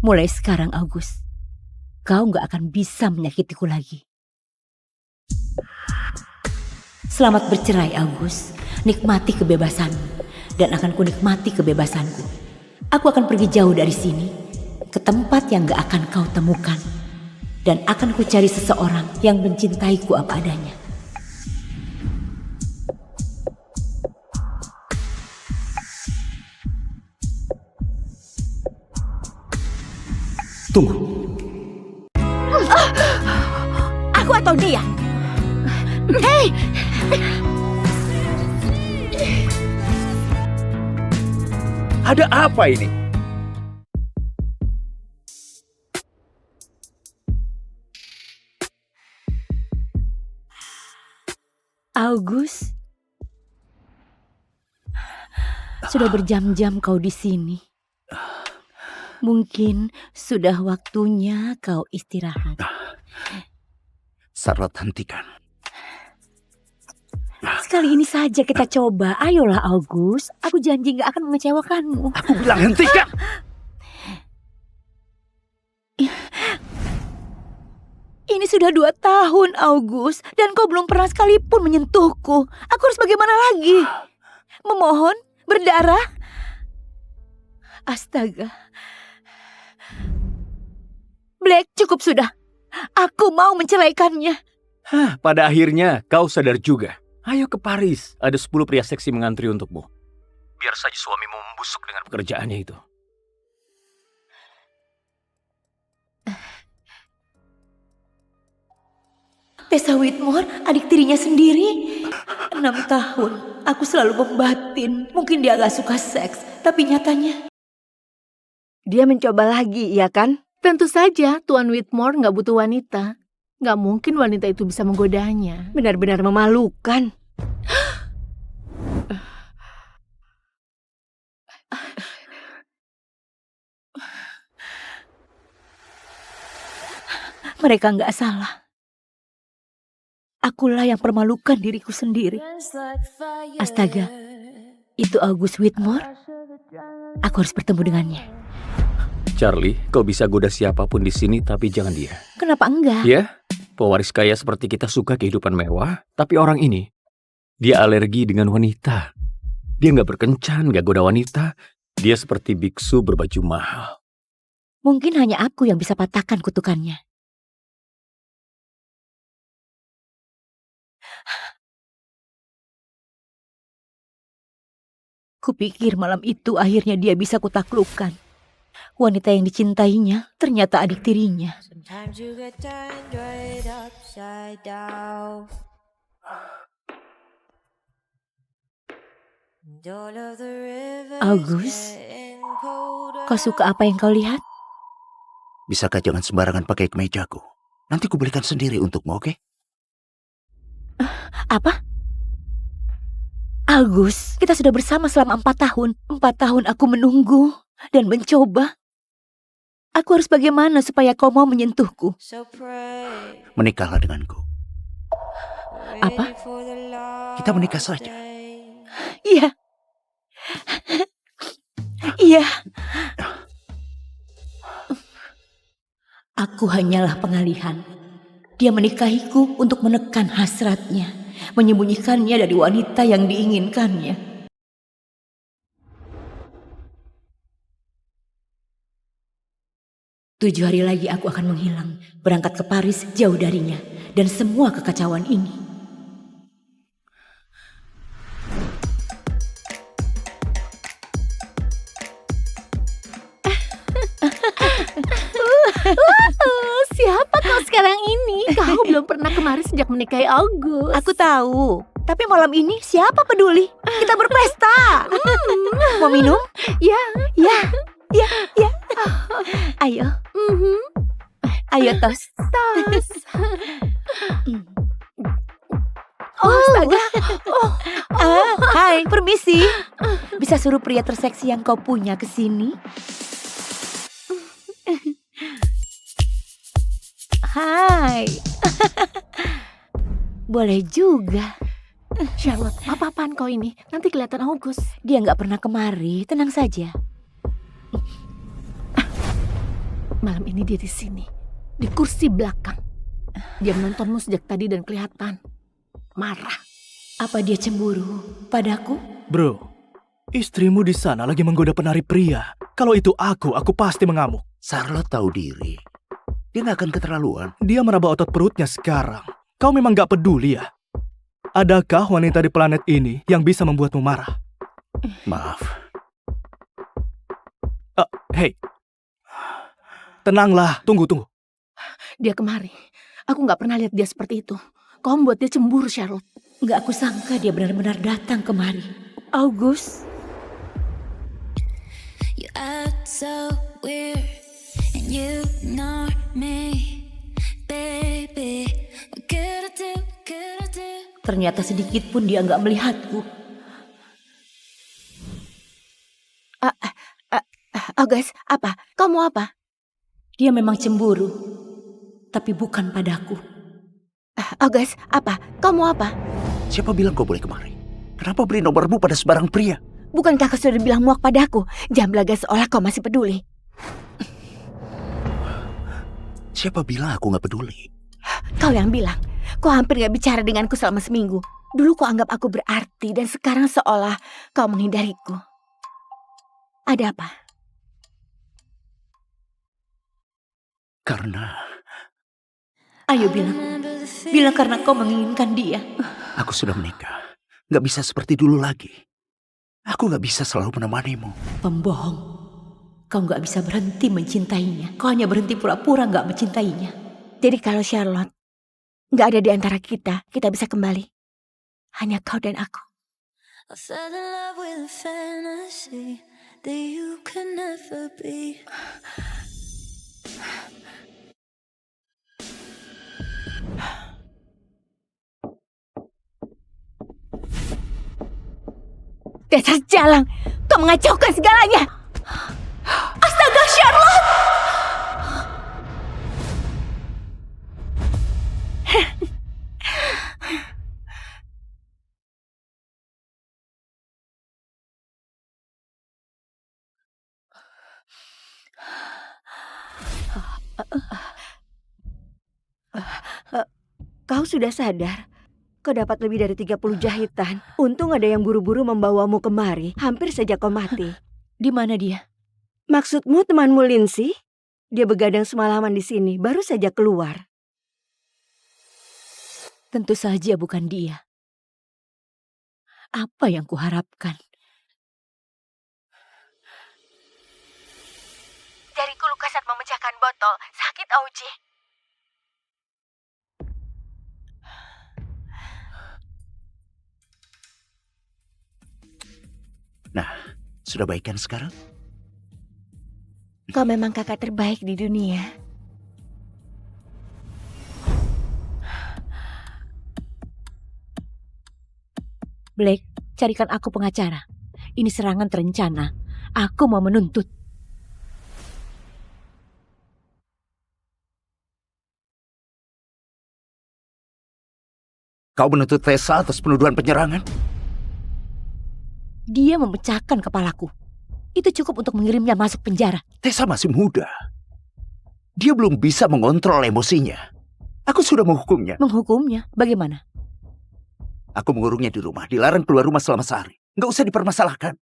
Mulai sekarang, August, kau enggak akan bisa menyakitiku lagi. Selamat bercerai, August. Nikmati kebebasanmu, dan akan kunikmati kebebasanku. Aku akan pergi jauh dari sini, ke tempat yang enggak akan kau temukan. Dan akan kucari seseorang yang mencintaiku apa adanya. Tunggu. Aku atau dia? Hei! Ada apa ini? August, sudah berjam-jam kau di sini. Mungkin sudah waktunya kau istirahat. Charlotte, hentikan. Sekali ini saja kita coba. Ayolah, August. Aku janji gak akan mengecewakanmu. Aku bilang hentikan. Ini sudah 2 tahun, August. Dan kau belum pernah sekalipun menyentuhku. Aku harus bagaimana lagi? Memohon? Berdarah? Astaga. Black, cukup sudah. Aku mau menceraikannya. Pada akhirnya kau sadar juga. Ayo ke Paris. Ada 10 pria seksi mengantri untukmu. Biar saja suamimu membusuk dengan pekerjaannya itu. Tessa Whitmore, adik tirinya sendiri. 6 tahun, aku selalu membatin. Mungkin dia gak suka seks, tapi nyatanya... Dia mencoba lagi, iya kan? Tentu saja Tuan Whitmore nggak butuh wanita. Nggak mungkin wanita itu bisa menggodanya. Benar-benar memalukan. Mereka nggak salah. Akulah yang permalukan diriku sendiri. Astaga, itu August Whitmore. Aku harus bertemu dengannya. Charlie, kau bisa goda siapapun di sini, tapi jangan dia. Kenapa enggak? Ya, pewaris kaya seperti kita suka kehidupan mewah, tapi orang ini, dia alergi dengan wanita. Dia nggak berkencan, nggak goda wanita. Dia seperti biksu berbaju mahal. Mungkin hanya aku yang bisa patahkan kutukannya. Kupikir malam itu akhirnya dia bisa kutaklukkan. Wanita yang dicintainya ternyata adik tirinya. August, kau suka apa yang kau lihat? Bisakah jangan sembarangan pakai kemejaku? Nanti kubelikan sendiri untukmu, oke? Apa? August, kita sudah bersama selama 4 tahun. 4 tahun aku menunggu dan mencoba. Aku harus bagaimana supaya kau mau menyentuhku? Menikahlah denganku. Apa? Kita menikah saja. Iya. Iya. Aku hanyalah pengalihan. Dia menikahiku untuk menekan hasratnya, menyembunyikannya dari wanita yang diinginkannya. 7 hari lagi aku akan menghilang, berangkat ke Paris jauh darinya, dan semua kekacauan ini. Siapa kau sekarang ini? Kau belum pernah kemari sejak menikahi August. Aku tahu, tapi malam ini siapa peduli? Kita berpesta. Mau minum? Ya. Ya, ya, ya. Ayo. Ayo, Tos. Tos. Astaga. Hai, permisi. Bisa suruh pria terseksi yang kau punya ke sini? Hai. Boleh juga. Charlotte, apa-apaan kau ini? Nanti kelihatan August. Dia nggak pernah kemari, tenang saja. Malam ini dia di sini, di kursi belakang. Dia menontonmu sejak tadi dan kelihatan marah. Apa dia cemburu padaku? Bro, istrimu di sana lagi menggoda penari pria. Kalau itu aku pasti mengamuk. Charlotte tahu diri. Dia nggak akan keterlaluan. Dia meraba otot perutnya sekarang. Kau memang gak peduli ya? Adakah wanita di planet ini yang bisa membuatmu marah? Maaf. Hei. Tenanglah, tunggu. Dia kemari. Aku gak pernah lihat dia seperti itu. Kau membuat dia cemburu, Charlotte. Nggak aku sangka dia benar-benar datang kemari. August. You act so weird and you ignore me, baby. What could I do? Could I do? Ternyata sedikit pun dia nggak melihatku. August, apa? Kau mau apa? Dia memang cemburu, tapi bukan padaku. August, apa? Kau mau apa? Siapa bilang kau boleh kemari? Kenapa beri nomormu pada sebarang pria? Bukankah kau sudah bilang muak padaku? Jangan belaga seolah kau masih peduli. Siapa bilang aku gak peduli? Kau yang bilang. Kau hampir gak bicara denganku selama seminggu. Dulu kau anggap aku berarti dan sekarang seolah kau menghindariku. Ada apa? Karena Ayo bilang. Bilang karena kau menginginkan dia. aku sudah menikah. Gak bisa seperti dulu lagi. Aku gak bisa selalu menemanimu. Pembohong. Kau nggak bisa berhenti mencintainya. Kau hanya berhenti pura-pura nggak mencintainya. Jadi kalau Charlotte gak ada di antara kita bisa kembali. Hanya kau dan aku. I fell in love with a fantasy that you could never be. Dasar jalang, kau mengacaukan segalanya. Astaga, Charlotte! Kau sudah sadar? Kau dapat lebih dari 30 jahitan. Untung ada yang buru-buru membawamu kemari. Hampir saja kau mati. Di mana dia? Maksudmu temanmu Lindsay? Dia begadang semalaman di sini, baru saja keluar. Tentu saja bukan dia. Apa yang kuharapkan? Jariku luka saat memecahkan botol. Sakit, Auji. Nah, sudah baikan sekarang? Kau memang kakak terbaik di dunia. Blake, carikan aku pengacara. Ini serangan terencana. Aku mau menuntut. Kau menuntut Tessa atas penuduhan penyerangan? Dia memecahkan kepalaku. Itu cukup untuk mengirimnya masuk penjara. Tessa masih muda. Dia belum bisa mengontrol emosinya. Aku sudah menghukumnya. Menghukumnya? Bagaimana? Aku mengurungnya di rumah, dilarang keluar rumah selama sehari. Nggak usah dipermasalahkan.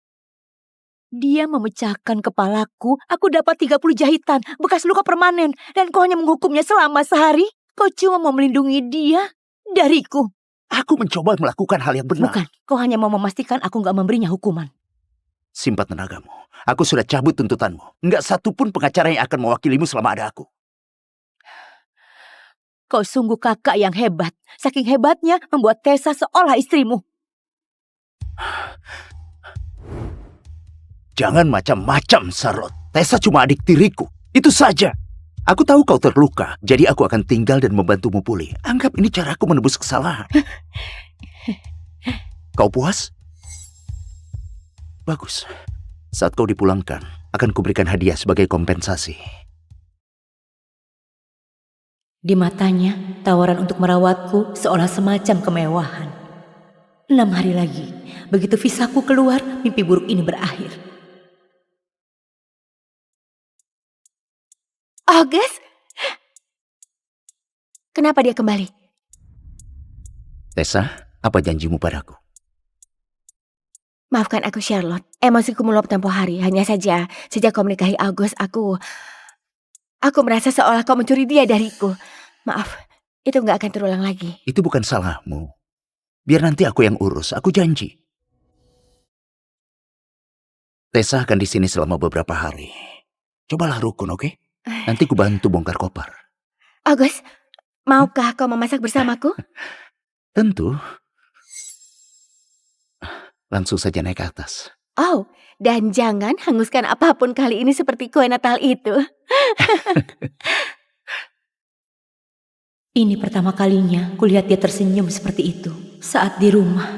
Dia memecahkan kepalaku. Aku dapat 30 jahitan, bekas luka permanen. Dan kau hanya menghukumnya selama sehari? Kau cuma mau melindungi dia dariku. Aku mencoba melakukan hal yang benar. Bukan, kau hanya mau memastikan aku nggak memberinya hukuman. Simpan tenagamu. Aku sudah cabut tuntutanmu. Nggak satupun pengacara yang akan mewakilimu selama ada aku. Kau sungguh kakak yang hebat. Saking hebatnya membuat Tessa seolah istrimu. Jangan macam-macam, Charlotte. Tessa cuma adik tiriku. Itu saja. Aku tahu kau terluka, jadi aku akan tinggal dan membantumu pulih. Anggap ini caraku menebus kesalahan. Kau puas? Bagus. Saat kau dipulangkan, akan kuberikan hadiah sebagai kompensasi. Di matanya, tawaran untuk merawatku seolah semacam kemewahan. 6 hari lagi, begitu visaku keluar, mimpi buruk ini berakhir. August? Kenapa dia kembali? Tessa, apa janjimu padaku? Maafkan aku, Charlotte. Emosiku meluap tempo hari. Hanya saja, sejak kau menikahi August, aku merasa seolah kau mencuri dia dariku. Maaf, itu nggak akan terulang lagi. Itu bukan salahmu. Biar nanti aku yang urus, aku janji. Tessa akan di sini selama beberapa hari. Cobalah rukun, oke? Nanti ku bantu bongkar koper. August, maukah kau memasak bersamaku? Tentu. Langsung saja naik ke atas. Oh, dan jangan hanguskan apapun kali ini seperti kue Natal itu. Ini pertama kalinya kulihat dia tersenyum seperti itu saat di rumah.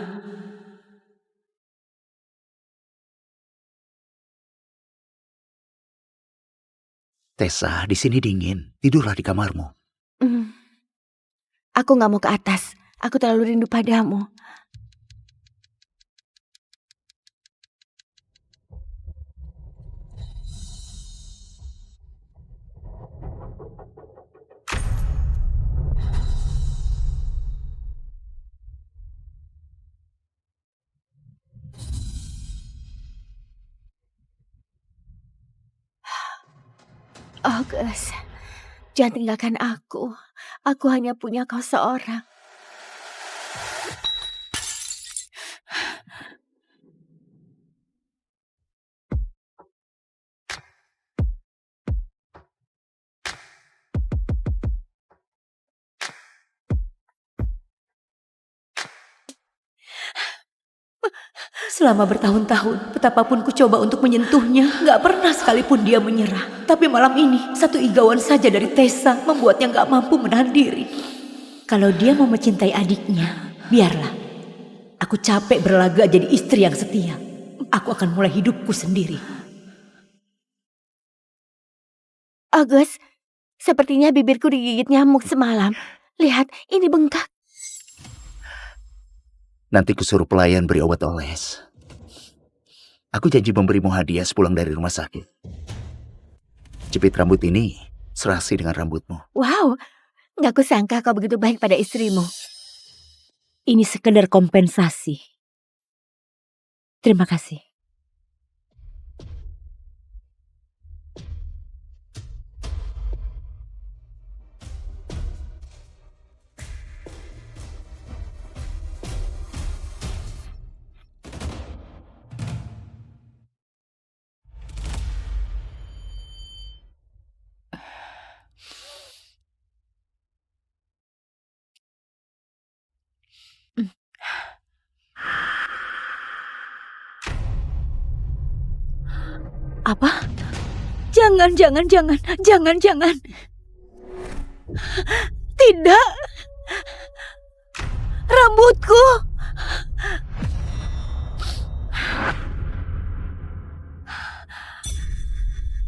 Tessa, di sini dingin. Tidurlah di kamarmu. Aku nggak mau ke atas. Aku terlalu rindu padamu. August, jangan tinggalkan aku. Aku hanya punya kau seorang. Selama bertahun-tahun, betapapun ku coba untuk menyentuhnya, gak pernah sekalipun dia menyerah. Tapi malam ini, satu igauan saja dari Tessa membuatnya gak mampu menahan diri. Kalau dia mau mencintai adiknya, biarlah. Aku capek berlaga jadi istri yang setia. Aku akan mulai hidupku sendiri. August, sepertinya bibirku digigit nyamuk semalam. Lihat, ini bengkak. Nanti kusuruh pelayan beri obat oles. Aku janji memberimu hadiah sepulang dari rumah sakit. Jepit rambut ini serasi dengan rambutmu. Wow, gak kusangka kau begitu baik pada istrimu. Ini sekedar kompensasi. Terima kasih. Apa? Jangan. Tidak. Rambutku.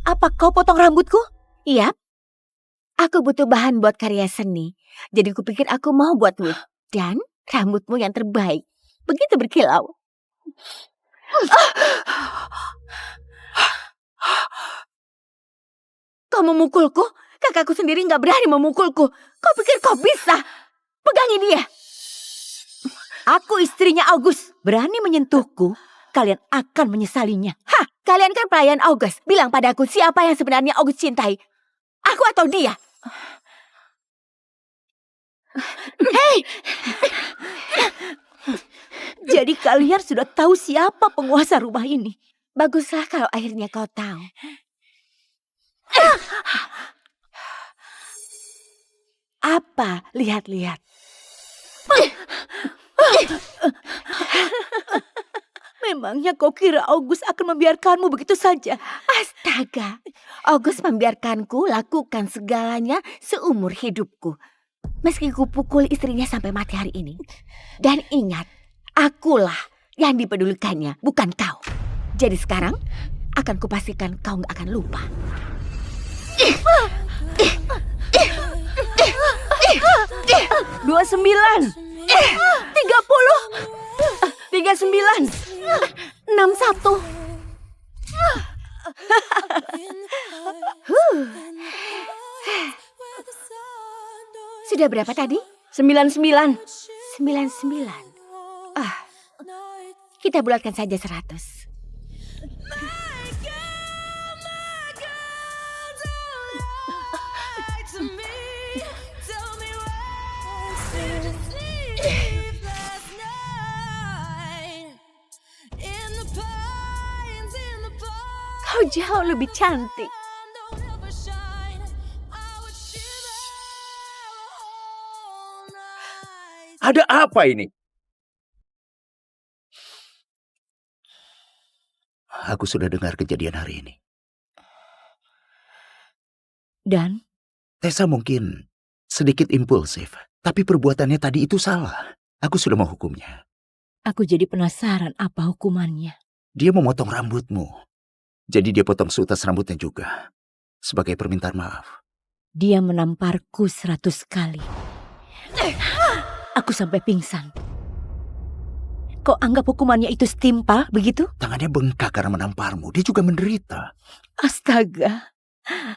Apa kau potong rambutku? Iya. Aku butuh bahan buat karya seni. Jadi kupikir aku mau buat wig. Dan rambutmu yang terbaik. Begitu berkilau. Kau memukulku? Kakakku sendiri gak berani memukulku. Kau pikir kau bisa? Pegangi dia. Aku istrinya August. Berani menyentuhku, kalian akan menyesalinya. Hah, kalian kan pelayan August. Bilang padaku siapa yang sebenarnya August cintai. Aku atau dia? Hei! Jadi kalian sudah tahu siapa penguasa rumah ini. Baguslah kalau akhirnya kau tahu. Apa? Lihat-lihat. Memangnya kau kira August akan membiarkanmu begitu saja? Astaga, August membiarkanku lakukan segalanya seumur hidupku. Meski kupukul istrinya sampai mati hari ini. Dan ingat, akulah yang dipedulikannya, bukan kau. Jadi sekarang, akan kupastikan kau gak akan lupa. 29, 30, 39, 61. Sudah berapa tadi? 99. 99. Kita bulatkan saja 100. Kau jauh lebih cantik. Ada apa ini? Aku sudah dengar kejadian hari ini. Dan Tessa mungkin sedikit impulsif, tapi perbuatannya tadi itu salah. Aku sudah menghukumnya. aku jadi penasaran apa hukumannya. Dia memotong rambutmu. Jadi dia potong seutas rambutnya juga. Sebagai permintaan maaf. Dia menamparku 100 kali. Aku sampai pingsan. Kok anggap hukumannya itu setimpal begitu? Tangannya bengkak karena menamparmu. Dia juga menderita. Astaga,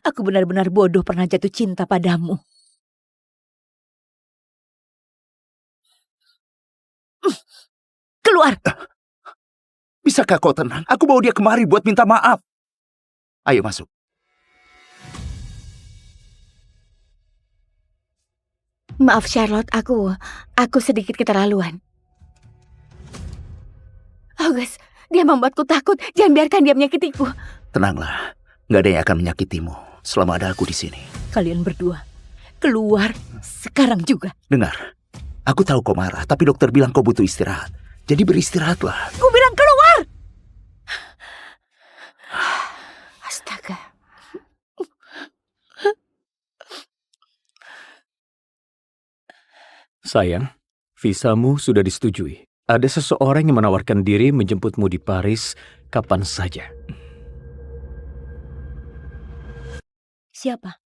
aku benar-benar bodoh pernah jatuh cinta padamu. Keluar! Bisakah kau tenang? Aku bawa dia kemari buat minta maaf. Ayo masuk. Maaf Charlotte, aku sedikit keterlaluan. August, dia membuatku takut. Jangan biarkan dia menyakitiku. Tenanglah. Nggak ada yang akan menyakitimu selama ada aku di sini. Kalian berdua, keluar sekarang juga. Dengar, aku tahu kau marah, tapi dokter bilang kau butuh istirahat. Jadi beristirahatlah. Ku bilang keluar! Astaga. Sayang, visamu sudah disetujui. Ada seseorang yang menawarkan diri menjemputmu di Paris kapan saja. Siapa?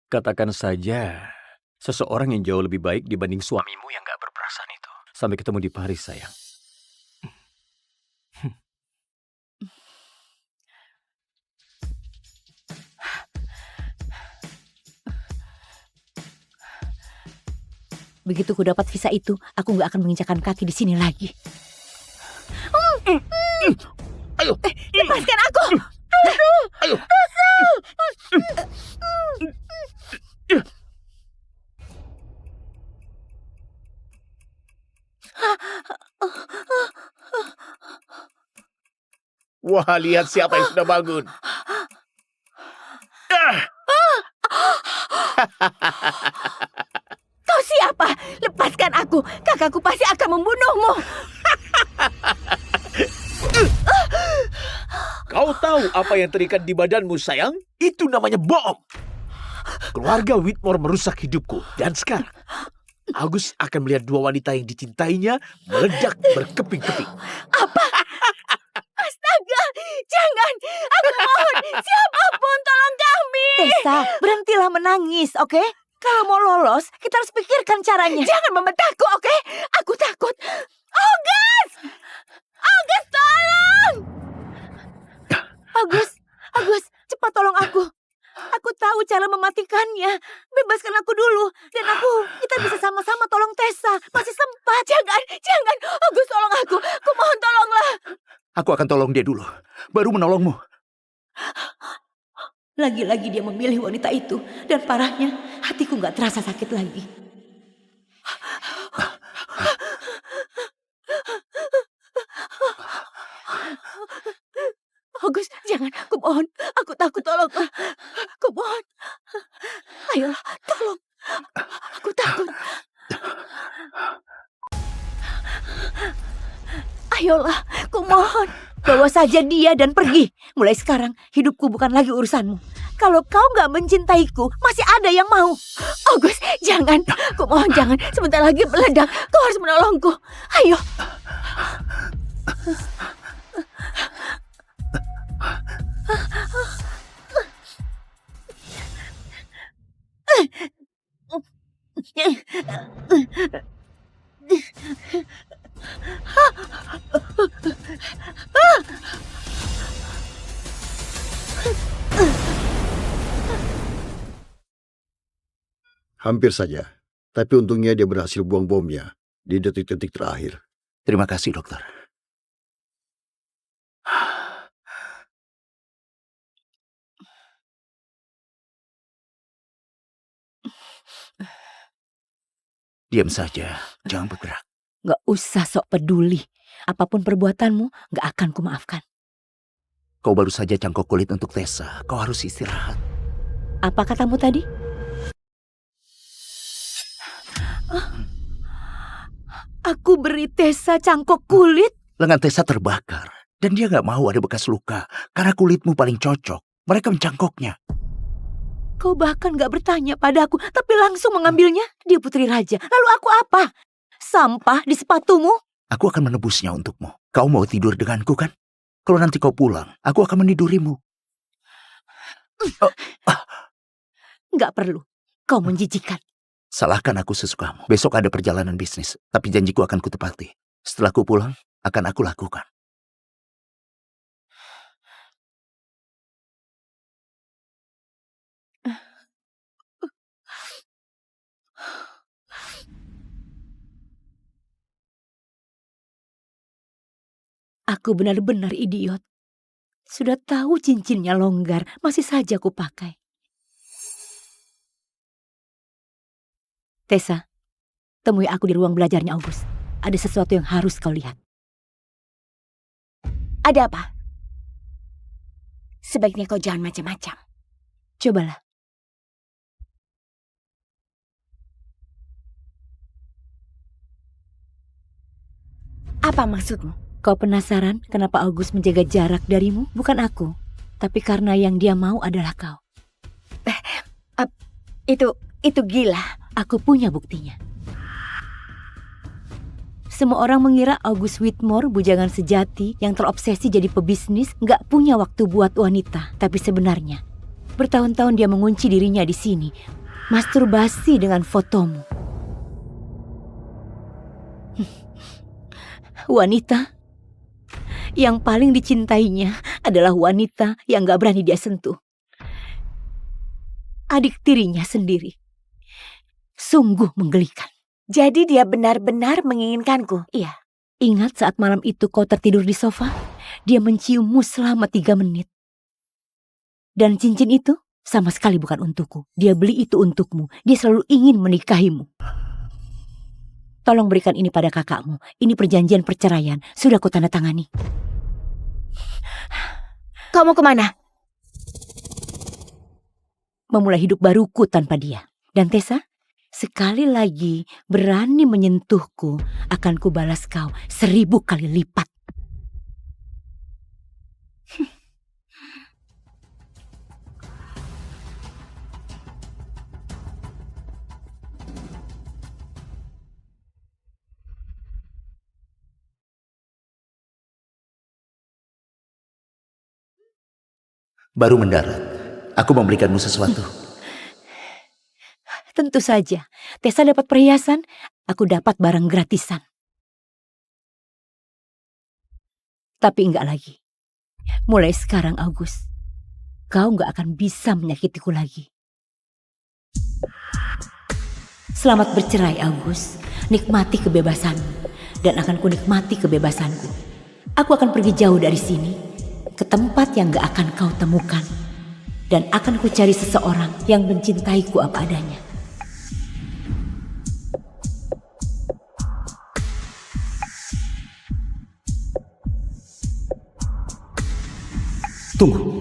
Katakan saja, seseorang yang jauh lebih baik dibanding suamimu yang gak berperasaan itu. Sampai ketemu di Paris, sayang. Begitu ku dapat visa itu, aku gak akan menginjakan kaki di sini lagi. Ayo, Lepaskan aku! ayo. Wah, lihat siapa yang sudah bangun. Kau siapa? Lepaskan aku. Kakakku pasti akan membunuhmu. Kau tahu apa yang terikat di badanmu, sayang? Itu namanya bohong. Keluarga Whitmore merusak hidupku. Dan sekarang, Agus akan melihat dua wanita yang dicintainya meledak berkeping-keping. Apa? Astaga! Jangan! Aku mohon! Siapapun tolong kami! Tessa, berhentilah menangis, oke? Kalau mau lolos, kita harus pikirkan caranya. Jangan membentakku, oke? Aku takut. August! August, tolong! Agus, cepat tolong aku. Aku tahu cara mematikannya. Bebaskan aku dulu. Dan kita bisa sama-sama tolong Tessa. Masih sempat. Jangan! August, tolong aku. Aku mohon tolonglah. Aku akan tolong dia dulu. Baru menolongmu. Lagi-lagi dia memilih wanita itu. Dan parahnya, hatiku gak terasa sakit lagi. August, jangan. Aku mohon. Aku takut, tolong. Aku mohon. Ayolah, tolong. Aku takut. Ayolah, aku mohon. Bawa saja dia dan pergi. Mulai sekarang, hidupku bukan lagi urusanmu. Kalau kau gak mencintaiku, masih ada yang mau. August, jangan. Aku mohon, jangan. Sebentar lagi meledak. Kau harus menolongku. Ayo. Hampir saja. Tapi untungnya dia berhasil buang bomnya di detik-detik terakhir. Terima kasih, dokter. Diam saja, jangan bergerak. Gak usah sok peduli. Apapun perbuatanmu, gak akan kumaafkan. Kau baru saja cangkok kulit untuk Tessa. Kau harus istirahat. Apa katamu tadi? Aku beri Tessa cangkok kulit? Lengan Tessa terbakar. Dan dia gak mau ada bekas luka. Karena kulitmu paling cocok. Mereka mencangkoknya. Kau bahkan gak bertanya padaku, tapi langsung mengambilnya. Dia putri raja. Lalu aku apa? Sampah di sepatumu? Aku akan menebusnya untukmu. Kau mau tidur denganku kan? Kalau nanti kau pulang, aku akan menidurimu. Gak perlu. Kau menjijikan. Salahkan aku sesukamu. Besok ada perjalanan bisnis. Tapi janjiku akan kutepati. Setelah ku pulang, akan aku lakukan. Aku benar-benar idiot. Sudah tahu cincinnya longgar, masih saja ku pakai. Tessa, temui aku di ruang belajarnya August. Ada sesuatu yang harus kau lihat. Ada apa? Sebaiknya kau jangan macam-macam. Cobalah. Apa maksudmu? Kau penasaran kenapa August menjaga jarak darimu? Bukan aku, tapi karena yang dia mau adalah kau. Itu gila. Aku punya buktinya. Semua orang mengira August Whitmore, bujangan sejati yang terobsesi jadi pebisnis, gak punya waktu buat wanita. Tapi sebenarnya, bertahun-tahun dia mengunci dirinya di sini, masturbasi dengan fotomu. Wanita yang paling dicintainya adalah wanita yang gak berani dia sentuh. Adik tirinya sendiri. Sungguh menggelikan. Jadi dia benar-benar menginginkanku? Iya. Ingat saat malam itu kau tertidur di sofa? Dia menciummu selama 3 menit. Dan cincin itu sama sekali bukan untukku. Dia beli itu untukmu. Dia selalu ingin menikahimu. Tolong berikan ini pada kakakmu. Ini perjanjian perceraian. Sudah kutandatangani. Kau mau kemana? Memulai hidup baruku tanpa dia. Dan Tessa, sekali lagi berani menyentuhku, akan kubalas kau 1000 kali lipat. Baru mendarat, aku memberikanmu sesuatu. Tentu saja, Tessa dapat perhiasan, aku dapat barang gratisan. Tapi enggak lagi. Mulai sekarang, August, kau enggak akan bisa menyakitiku lagi. Selamat bercerai, August. Nikmati kebebasanmu, dan akan kunikmati kebebasanku. Aku akan pergi jauh dari sini, ke tempat yang gak akan kau temukan. Dan akan kucari seseorang yang mencintaiku apa adanya. Tunggu.